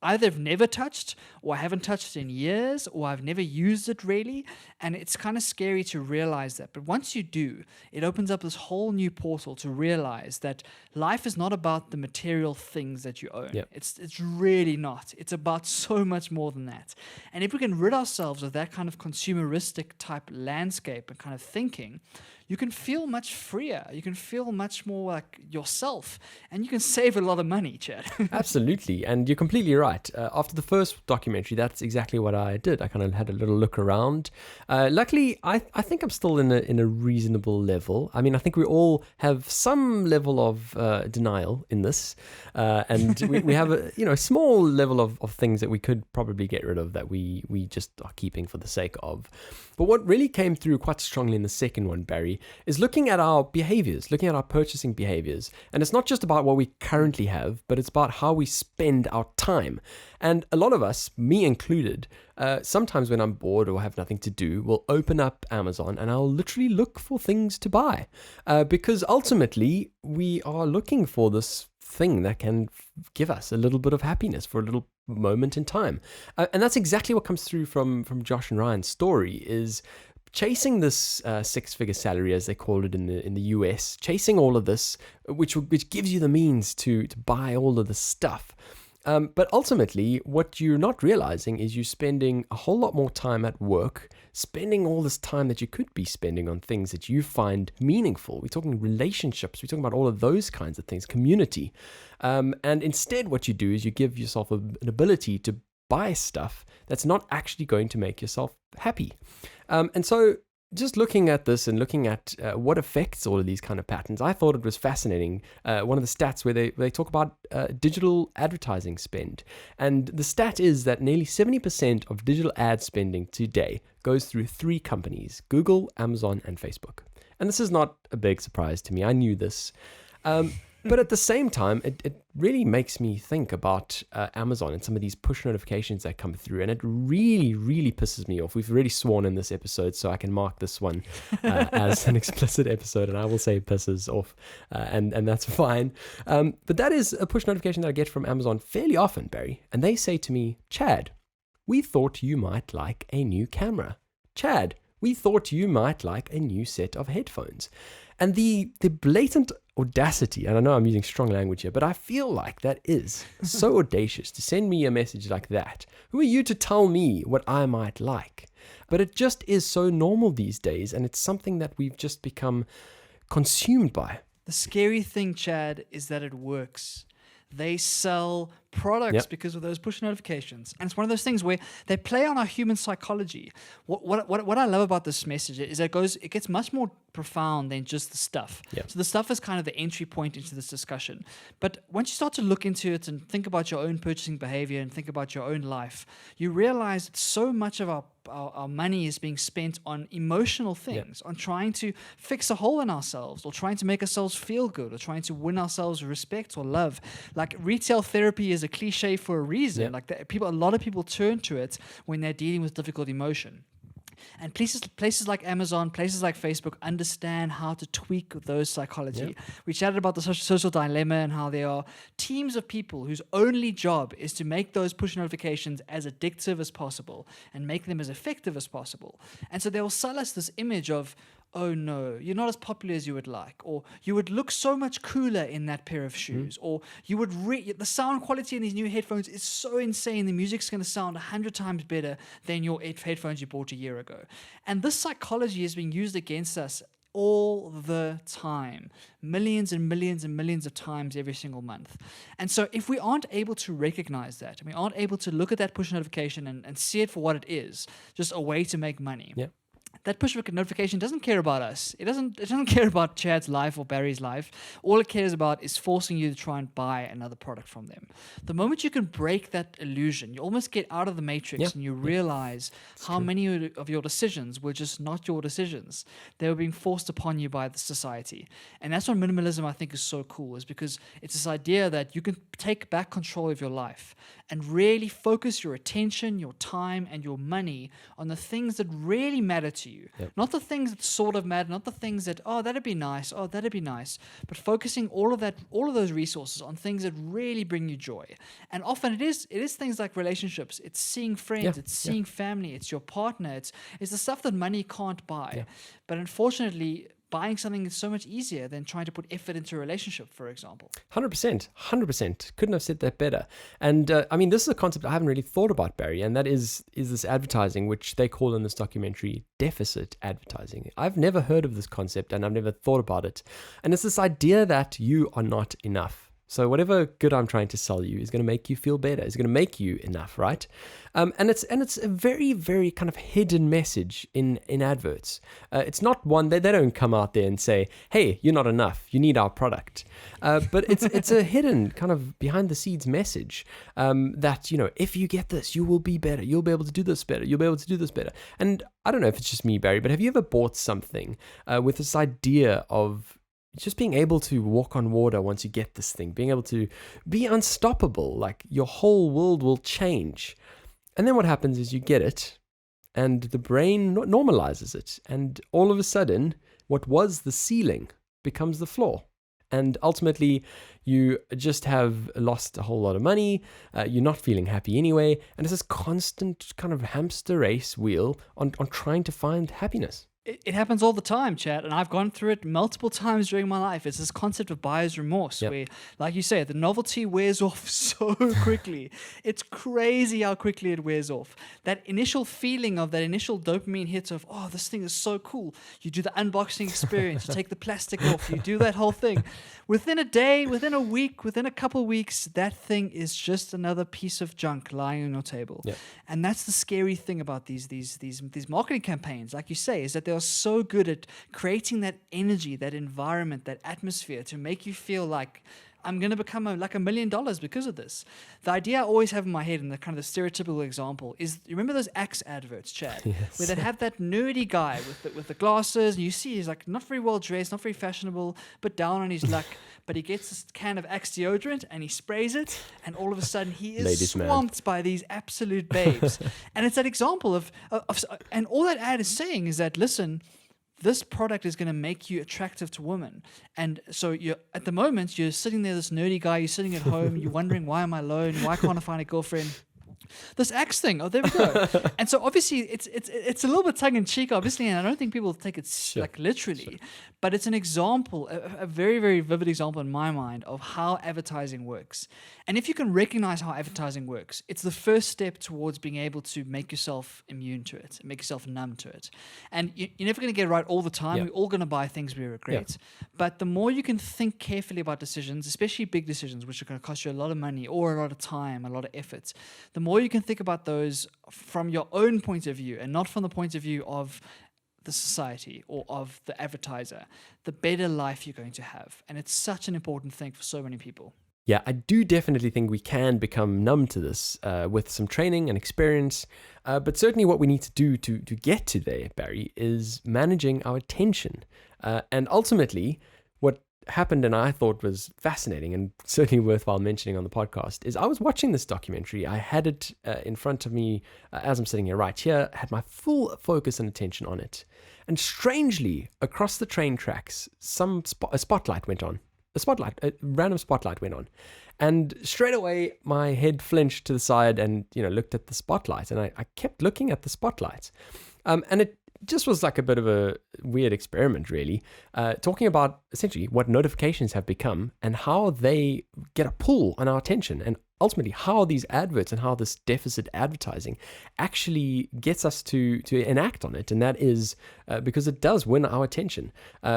S3: either never touched or I haven't touched in years or I've never used it really. And it's kind of scary to realize that. But once you do, it opens up this whole new portal to realize that life is not about the material things that you own.
S2: Yep.
S3: It's really not. It's about so much more than that. And if we can rid ourselves of that kind of consumeristic type landscape and kind of thinking, you can feel much freer. You can feel much more like yourself, and you can save a lot of money, Chad.
S2: Absolutely, and you're completely right. After the first documentary, that's exactly what I did. I kind of had a little look around. Luckily, I think I'm still in a reasonable level. I mean, I think we all have some level of denial in this, and we have a small level of things that we could probably get rid of that we just are keeping for the sake of. But what really came through quite strongly in the second one, Barry, is looking at our behaviors, looking at our purchasing behaviors. And it's not just about what we currently have, but it's about how we spend our time. And a lot of us, me included, sometimes when I'm bored or have nothing to do, will open up Amazon and I'll literally look for things to buy. Because ultimately, we are looking for this thing that can give us a little bit of happiness for a little moment in time. And that's exactly what comes through from Josh and Ryan's story, is chasing this six-figure salary, as they call it in the US, chasing all of this, which gives you the means to buy all of this stuff. But ultimately, what you're not realizing is you're spending a whole lot more time at work, spending all this time that you could be spending on things that you find meaningful. We're talking relationships. We're talking about all of those kinds of things, community. And instead, what you do is you give yourself an ability to buy stuff that's not actually going to make yourself happy. And so just looking at this and looking at what affects all of these kind of patterns, I thought it was fascinating. One of the stats where they talk about digital advertising spend. And the stat is that nearly 70% of digital ad spending today goes through three companies: Google, Amazon, and Facebook. And this is not a big surprise to me. I knew this. But at the same time, it really makes me think about Amazon and some of these push notifications that come through. And it really, really pisses me off. We've already sworn in this episode, so I can mark this one as an explicit episode. And I will say pisses off, and that's fine. But that is a push notification that I get from Amazon fairly often, Barry. And they say to me, Chad, we thought you might like a new camera. Chad, we thought you might like a new set of headphones. And the blatant audacity, and I know I'm using strong language here, but I feel like that is so audacious to send me a message like that. Who are you to tell me what I might like? But it just is so normal these days, and it's something that we've just become consumed by.
S3: The scary thing, Chad, is that it works. They sell products because of those push notifications. And it's one of those things where they play on our human psychology. What I love about this message is that it gets much more profound than just the stuff.
S2: Yep.
S3: So the stuff is kind of the entry point into this discussion. But once you start to look into it and think about your own purchasing behavior and think about your own life, you realize that so much of our money is being spent on emotional things, on trying to fix a hole in ourselves, or trying to make ourselves feel good, or trying to win ourselves respect or love. Like, retail therapy is a cliche for a reason. Like, a lot of people turn to it when they're dealing with difficult emotion. And places like Amazon, places like Facebook understand how to tweak those psychology. We chatted about the social dilemma and how there are teams of people whose only job is to make those push notifications as addictive as possible and make them as effective as possible. And so they will sell us this image of, oh no, you're not as popular as you would like, or you would look so much cooler in that pair of shoes, or you would the sound quality in these new headphones is so insane, the music's going to sound 100 times better than your headphones you bought a year ago. And this psychology is being used against us all the time, millions and millions and millions of times every single month. And so if we aren't able to recognize that, and we aren't able to look at that push notification and see it for what it is, just a way to make money, that push notification doesn't care about us. It doesn't care about Chad's life or Barry's life. All it cares about is forcing you to try and buy another product from them. The moment you can break that illusion, you almost get out of the matrix and you realize how many of your decisions were just not your decisions. They were being forced upon you by the society. And that's what minimalism, I think, is so cool, is because it's this idea that you can take back control of your life and really focus your attention, your time, and your money on the things that really matter to to you.
S2: Yep.
S3: Not the things that sort of matter, not the things that, oh, that'd be nice, but focusing all of those resources on things that really bring you joy. And often it is things like relationships, it's seeing friends, it's seeing family, it's your partner, it's the stuff that money can't buy.
S2: Yeah.
S3: But unfortunately, buying something is so much easier than trying to put effort into a relationship, for example.
S2: 100%. Couldn't have said that better. And I mean, this is a concept I haven't really thought about, Barry, and that is this advertising, which they call in this documentary deficit advertising. I've never heard of this concept and I've never thought about it. And it's this idea that you are not enough. So whatever good I'm trying to sell you is going to make you feel better. It's going to make you enough, right? And it's a very, very kind of hidden message in adverts. It's not one that they don't come out there and say, "Hey, you're not enough. You need our product." But it's a hidden kind of behind the scenes message that, you know, if you get this, you will be better. You'll be able to do this better. You'll be able to do this better. And I don't know if it's just me, Barry, but have you ever bought something with this idea of just being able to walk on water once you get this thing, being able to be unstoppable, like your whole world will change. And then what happens is you get it and the brain normalizes it. And all of a sudden, what was the ceiling becomes the floor. And ultimately, you just have lost a whole lot of money. You're not feeling happy anyway. And it's this constant kind of hamster race wheel on trying to find happiness.
S3: It happens all the time, Chad, and I've gone through it multiple times during my life. It's this concept of buyer's remorse, where, like you say, the novelty wears off so quickly. It's crazy how quickly it wears off. That initial feeling of that initial dopamine hit of, oh, this thing is so cool. You do the unboxing experience, you take the plastic off, you do that whole thing. Within a day, within a week, within a couple of weeks, that thing is just another piece of junk lying on your table.
S2: Yep.
S3: And that's the scary thing about these marketing campaigns, like you say, is that they are so good at creating that energy, that environment, that atmosphere to make you feel like I'm going to become like $1 million because of this. The idea I always have in my head, and the kind of the stereotypical example, is you remember those Axe adverts, Chad,
S2: Yes.
S3: where they'd have that nerdy guy with the glasses, and you see he's like not very well dressed, not very fashionable, but down on his luck. But he gets this can of Axe deodorant and he sprays it, and all of a sudden he is
S2: Ladies' man.
S3: swamped by these absolute babes. And it's that example of and all that ad is saying is that, listen, this product is going to make you attractive to women. And so you're at the moment, you're sitting there, this nerdy guy, you're sitting at home, you're wondering, why am I alone? Why can't I find a girlfriend? This Axe thing, oh, there we go. And so obviously it's a little bit tongue-in-cheek, obviously, and I don't think people take it like literally, but it's an example, a very, very vivid example in my mind of how advertising works. And if you can recognize how advertising works, it's the first step towards being able to make yourself immune to it, make yourself numb to it. And you're never going to get it right all the time. We're all going to buy things we regret. But the more you can think carefully about decisions, especially big decisions, which are going to cost you a lot of money or a lot of time, a lot of effort, the more you can think about those from your own point of view and not from the point of view of the society or of the advertiser, the better life you're going to have. And it's such an important thing for so many people.
S2: Yeah, I do definitely think we can become numb to this with some training and experience. But certainly what we need to do to get to there, Barry, is managing our attention. And ultimately, what happened and I thought was fascinating and certainly worthwhile mentioning on the podcast is I was watching this documentary. I had it in front of me as I'm sitting here right here, had my full focus and attention on it. And strangely, across the train tracks, a spotlight went on. A random spotlight went on. And straight away, my head flinched to the side and, looked at the spotlight. And I kept looking at the spotlight. And it just was like a bit of a weird experiment, really, talking about essentially what notifications have become and how they get a pull on our attention, and ultimately how these adverts and how this deficit advertising actually gets us to enact on it. And that is because it does win our attention,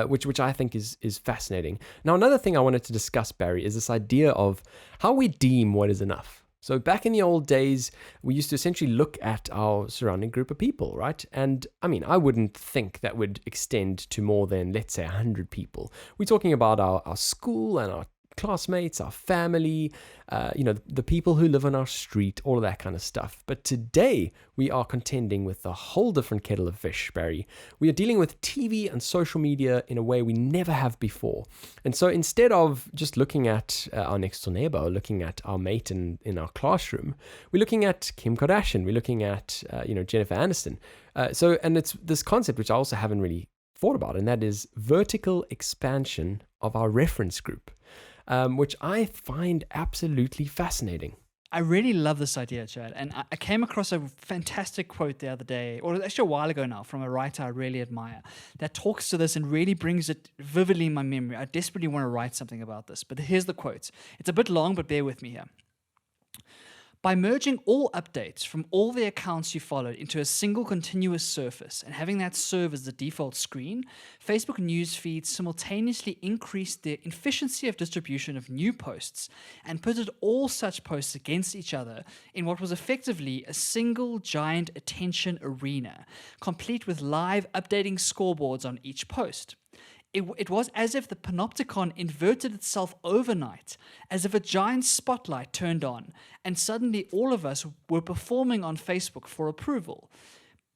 S2: which I think is fascinating. Now, another thing I wanted to discuss, Barry, is this idea of how we deem what is enough. So back in the old days, we used to essentially look at our surrounding group of people, right? And I mean, I wouldn't think that would extend to more than, let's say, 100 people. We're talking about our school and our classmates, our family, the people who live on our street, all of that kind of stuff. But today we are contending with a whole different kettle of fish, Barry. We are dealing with TV and social media in a way we never have before. And so instead of just looking at our next door neighbor, or looking at our mate in our classroom, we're looking at Kim Kardashian, we're looking at Jennifer Aniston. And it's this concept which I also haven't really thought about, and that is vertical expansion of our reference group, which I find absolutely fascinating.
S3: I really love this idea, Chad. And I came across a fantastic quote the other day, or actually a while ago now, from a writer I really admire, that talks to this and really brings it vividly in my memory. I desperately want to write something about this, but here's the quote. It's a bit long, but bear with me here. By merging all updates from all the accounts you followed into a single continuous surface and having that serve as the default screen, Facebook news feeds simultaneously increased the efficiency of distribution of new posts and pitted all such posts against each other in what was effectively a single giant attention arena, complete with live updating scoreboards on each post. It was as if the panopticon inverted itself overnight, as if a giant spotlight turned on, and suddenly all of us were performing on Facebook for approval.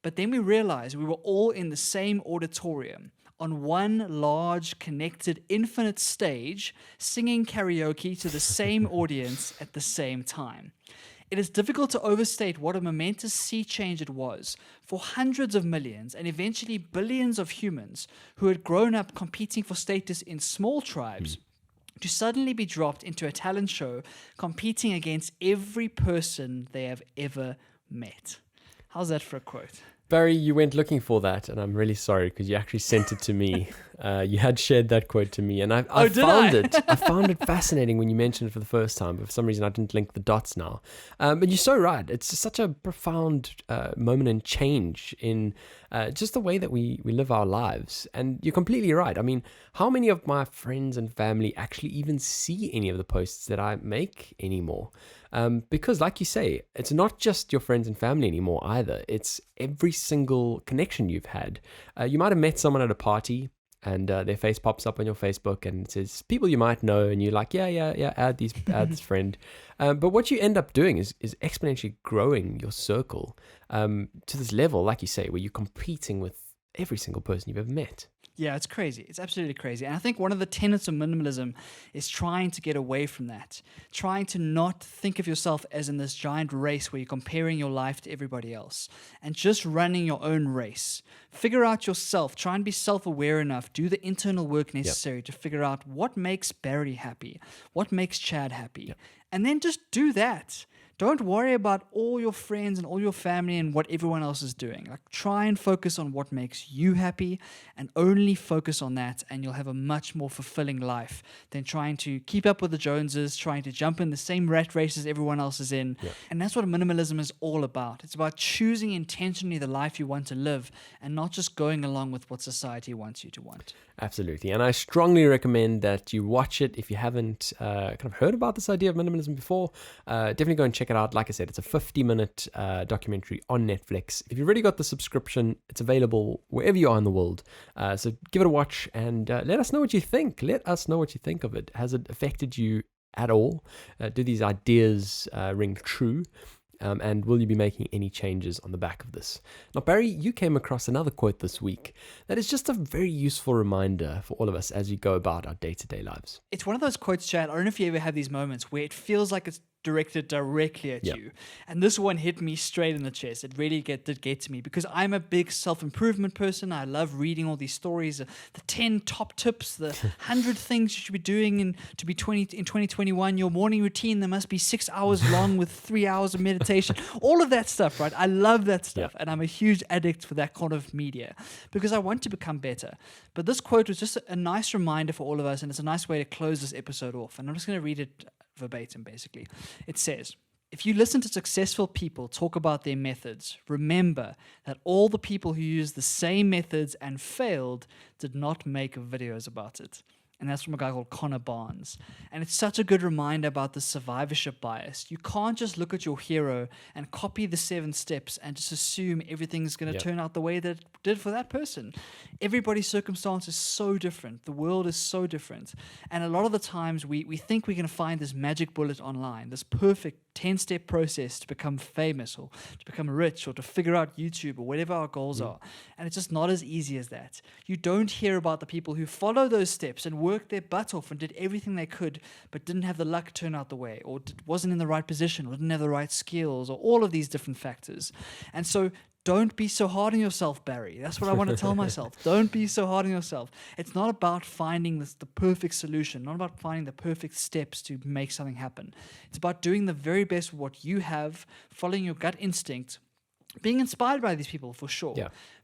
S3: But then we realized we were all in the same auditorium, on one large, connected, infinite stage, singing karaoke to the same audience at the same time. It is difficult to overstate what a momentous sea change it was for hundreds of millions and eventually billions of humans who had grown up competing for status in small tribes to suddenly be dropped into a talent show competing against every person they have ever met. How's that for a quote?
S2: Barry, you went looking for that, and I'm really sorry because you actually sent it to me. You had shared that quote to me, and I found it. I found it fascinating when you mentioned it for the first time, but for some reason I didn't link the dots now. But you're so right. It's just such a profound moment and change in just the way that we live our lives. And you're completely right. I mean, how many of my friends and family actually even see any of the posts that I make anymore? Because like you say, it's not just your friends and family anymore either. It's every single connection you've had. You might have met someone at a party and their face pops up on your Facebook and it says people you might know, and you're like, yeah, add this friend. But what you end up doing is exponentially growing your circle to this level, like you say, where you're competing with every single person you've ever met.
S3: Yeah, it's crazy. It's absolutely crazy. And I think one of the tenets of minimalism is trying to get away from that, trying to not think of yourself as in this giant race where you're comparing your life to everybody else and just running your own race. Figure out yourself. Try and be self-aware enough. Do the internal work necessary to figure out what makes Barry happy, what makes Chad happy, and then just do that. Don't worry about all your friends and all your family and what everyone else is doing. Like, try and focus on what makes you happy and only focus on that, and you'll have a much more fulfilling life than trying to keep up with the Joneses, trying to jump in the same rat races everyone else is in. Yeah. And that's what minimalism is all about. It's about choosing intentionally the life you want to live and not just going along with what society wants you to want.
S2: Absolutely. And I strongly recommend that you watch it if you haven't kind of heard about this idea of minimalism before. Definitely go and check it out. Like I said, it's a 50-minute documentary on Netflix. If you've already got the subscription, it's available wherever you are in the world. So give it a watch and let us know what you think. Let us know what you think of it. Has it affected you at all? Do these ideas ring true? And will you be making any changes on the back of this? Now, Barry, you came across another quote this week that is just a very useful reminder for all of us as we go about our day-to-day lives.
S3: It's one of those quotes, Chad. I don't know if you ever have these moments where it feels like it's directed directly at you. And this one hit me straight in the chest. It really did get to me because I'm a big self-improvement person. I love reading all these stories, the 10 top tips, the 100 things you should be doing in 2021. Your morning routine, there must be 6 hours long with 3 hours of meditation. All of that stuff, right? I love that stuff. And I'm a huge addict for that kind of media because I want to become better. But this quote was just a nice reminder for all of us, and it's a nice way to close this episode off. And I'm just going to read it verbatim, basically. It says, if you listen to successful people talk about their methods, remember that all the people who used the same methods and failed did not make videos about it. and that's from a guy called Connor Barnes. And it's such a good reminder about the survivorship bias. You can't just look at your hero and copy the 7 steps and just assume everything's going to turn out the way that it did for that person. Everybody's circumstance is so different. The world is so different. And a lot of the times we think we can find this magic bullet online, this perfect 10-step process to become famous or to become rich or to figure out YouTube or whatever our goals are. And it's just not as easy as that. You don't hear about the people who follow those steps and worked their butt off and did everything they could but didn't have the luck turn out the way, or wasn't in the right position, or didn't have the right skills, or all of these different factors. And so don't be so hard on yourself, Barry. That's what I want to tell myself. Don't be so hard on yourself. It's not about finding the perfect solution, not about finding the perfect steps to make something happen. It's about doing the very best with what you have, following your gut instinct, being inspired by these people for sure.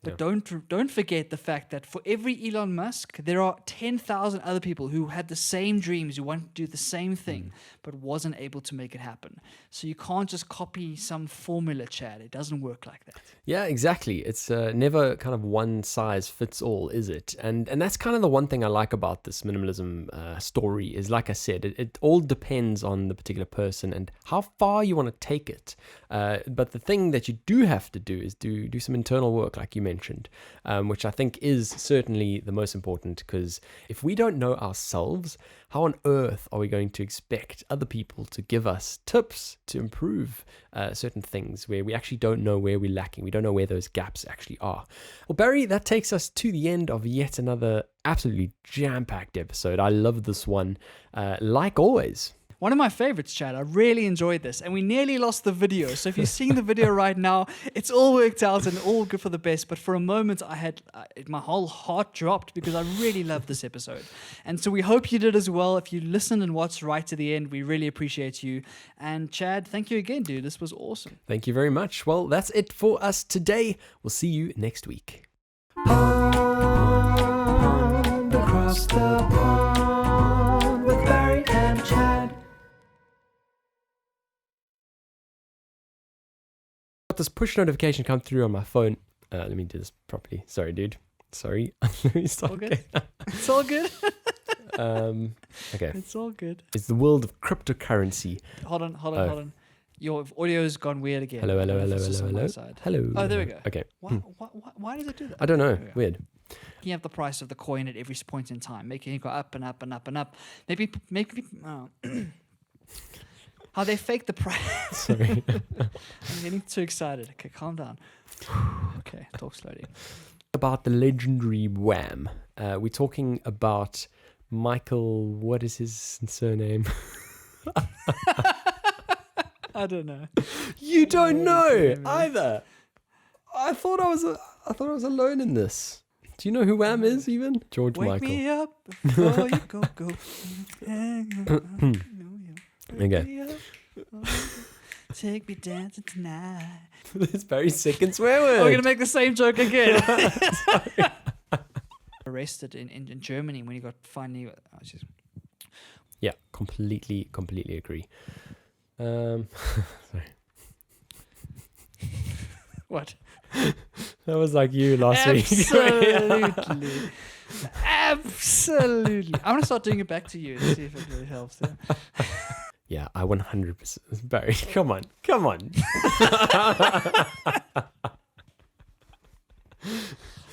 S3: But don't forget the fact that for every Elon Musk, there are 10,000 other people who had the same dreams, who wanted to do the same thing, but wasn't able to make it happen. So you can't just copy some formula, Chad. It doesn't work like that.
S2: Yeah, exactly. It's never kind of one size fits all, is it? And that's kind of the one thing I like about this minimalism story is, like I said, it all depends on the particular person and how far you want to take it. But the thing that you do have to do is do some internal work, like you mentioned, which I think is certainly the most important, because if we don't know ourselves, how on earth are we going to expect other people to give us tips to improve certain things where we actually don't know where we're lacking? We don't know where those gaps actually are. Well, Barry, that takes us to the end of yet another absolutely jam-packed episode. I love this one, like always.
S3: One of my favorites, Chad. I really enjoyed this, and we nearly lost the video. So if you're seeing the video right now, it's all worked out and all good for the best. But for a moment, I had my whole heart dropped because I really loved this episode. And so we hope you did as well. If you listened and watched right to the end, we really appreciate you. And Chad, thank you again, dude. This was awesome.
S2: Thank you very much. Well, that's it for us today. We'll see you next week.
S1: Pond across the pond with Barry and Chad.
S2: This push notification come through on my phone. Let me do this properly. Sorry, dude. Sorry. Let me start again.
S3: It's all good.
S2: Okay.
S3: It's all good.
S2: It's the world of cryptocurrency.
S3: Hold on. Your audio's gone weird again.
S2: Hello.
S3: On my side.
S2: Hello.
S3: Oh, there we go.
S2: Okay.
S3: Why does it do that?
S2: I don't know.
S3: There we go.
S2: Weird.
S3: You have the price of the coin at every point in time, making it go up and up and up and up. Maybe. How they fake the price.
S2: Sorry.
S3: I'm getting too excited. Okay, calm down. Okay, talk slowly.
S2: About the legendary Wham. We're talking about Michael. What is his surname?
S3: I don't know.
S2: You don't know either. I thought I was alone in this. Do you know who Wham is even? George
S3: Wake
S2: Michael.
S3: me up before you go.
S2: Okay.
S3: Take me dancing tonight.
S2: This very second swear word.
S3: Oh, we're gonna make the same joke again. Arrested in Germany when he got finally.
S2: Yeah, completely agree. Sorry.
S3: What?
S2: That was like you last week.
S3: Absolutely. Absolutely. I'm gonna start doing it back to you and see if it really helps. Yeah.
S2: Yeah, I 100%. Barry, come on.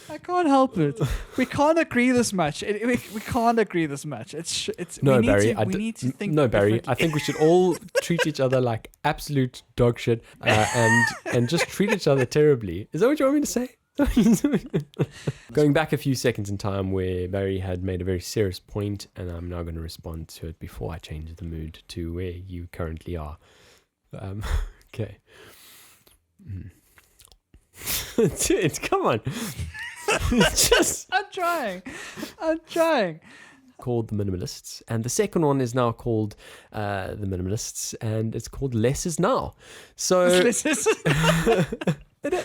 S3: I can't help it. We can't agree this much. We can't agree this much. It's.
S2: No,
S3: we
S2: Barry.
S3: We need to think.
S2: No, Barry.
S3: differently.
S2: I think we should all treat each other like absolute dog shit, and just treat each other terribly. Is that what you want me to say? Going back a few seconds in time where Barry had made a very serious point, and I'm now going to respond to it before I change the mood to where you currently are. Okay. Dude, come on.
S3: I'm trying.
S2: Called The Minimalists, and the second one is now called The Minimalists, and it's called Less Is Now. So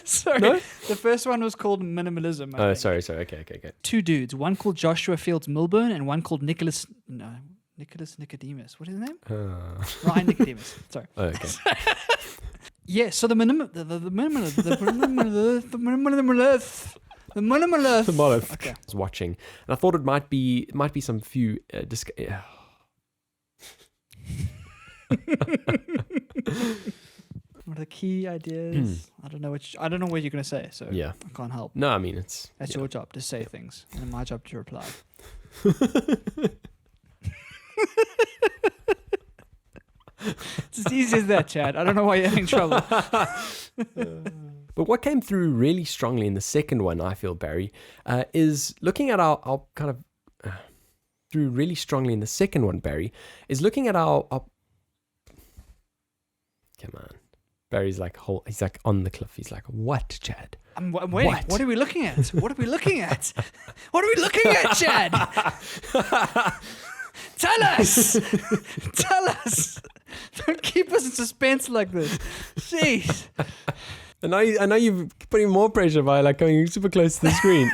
S3: Sorry.
S2: No?
S3: The first one was called Minimalism. I think.
S2: Sorry. Okay.
S3: Two dudes, one called Joshua Fields Milburn and one called Nicholas Nicodemus. What is his name? Ryan Nicodemus. Sorry.
S2: Oh, okay.
S3: Yeah, so the minimalist The monolith.
S2: The monolith.
S3: Okay.
S2: I was watching, and I thought it might be some few.
S3: What are the key ideas? I don't know what you're gonna say, so
S2: Yeah.
S3: I can't help.
S2: No, I mean it's.
S3: That's your job to say things, and my job to reply. It's as easy as that, Chad. I don't know why you're having trouble.
S2: But what came through really strongly in the second one, I feel, Barry, is looking at our kind of through really strongly in the second one, Barry, is looking at our come on. Barry's like he's like on the cliff. He's like, what, Chad?
S3: I'm waiting. What are we looking at? What are we looking at? What are we looking at, Chad? Tell us! Tell us! Don't keep us in suspense like this. Jeez.
S2: I know you're putting more pressure by like coming super close to the screen.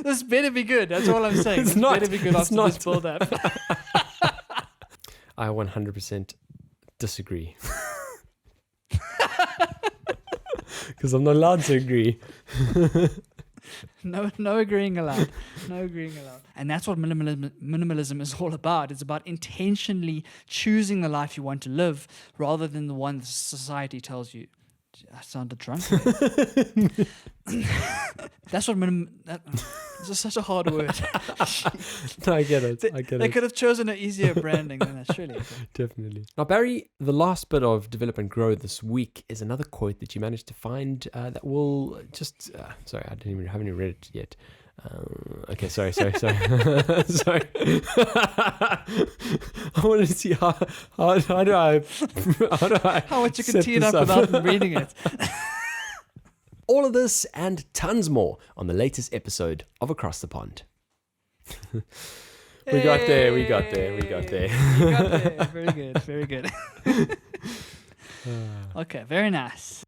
S3: This better be good. That's all I'm saying. This better be good after this build up.
S2: I 100% disagree. Because I'm not allowed to agree.
S3: No agreeing allowed. No agreeing allowed. And that's what minimalism is all about. It's about intentionally choosing the life you want to live rather than the one society tells you. I sounded drunk. That's what this is such a hard word.
S2: No, I get it.
S3: They could have chosen an easier branding than that, surely.
S2: Definitely. Now, Barry, the last bit of Develop and Grow this week is another quote that you managed to find that will just... sorry, I haven't even read it yet. Okay, sorry. Sorry. I wanted to see how do I
S3: how much you can tee it up without reading it.
S2: All of this and tons more on the latest episode of Across the Pond. We got there.
S3: You got there. Very good. Okay, very nice.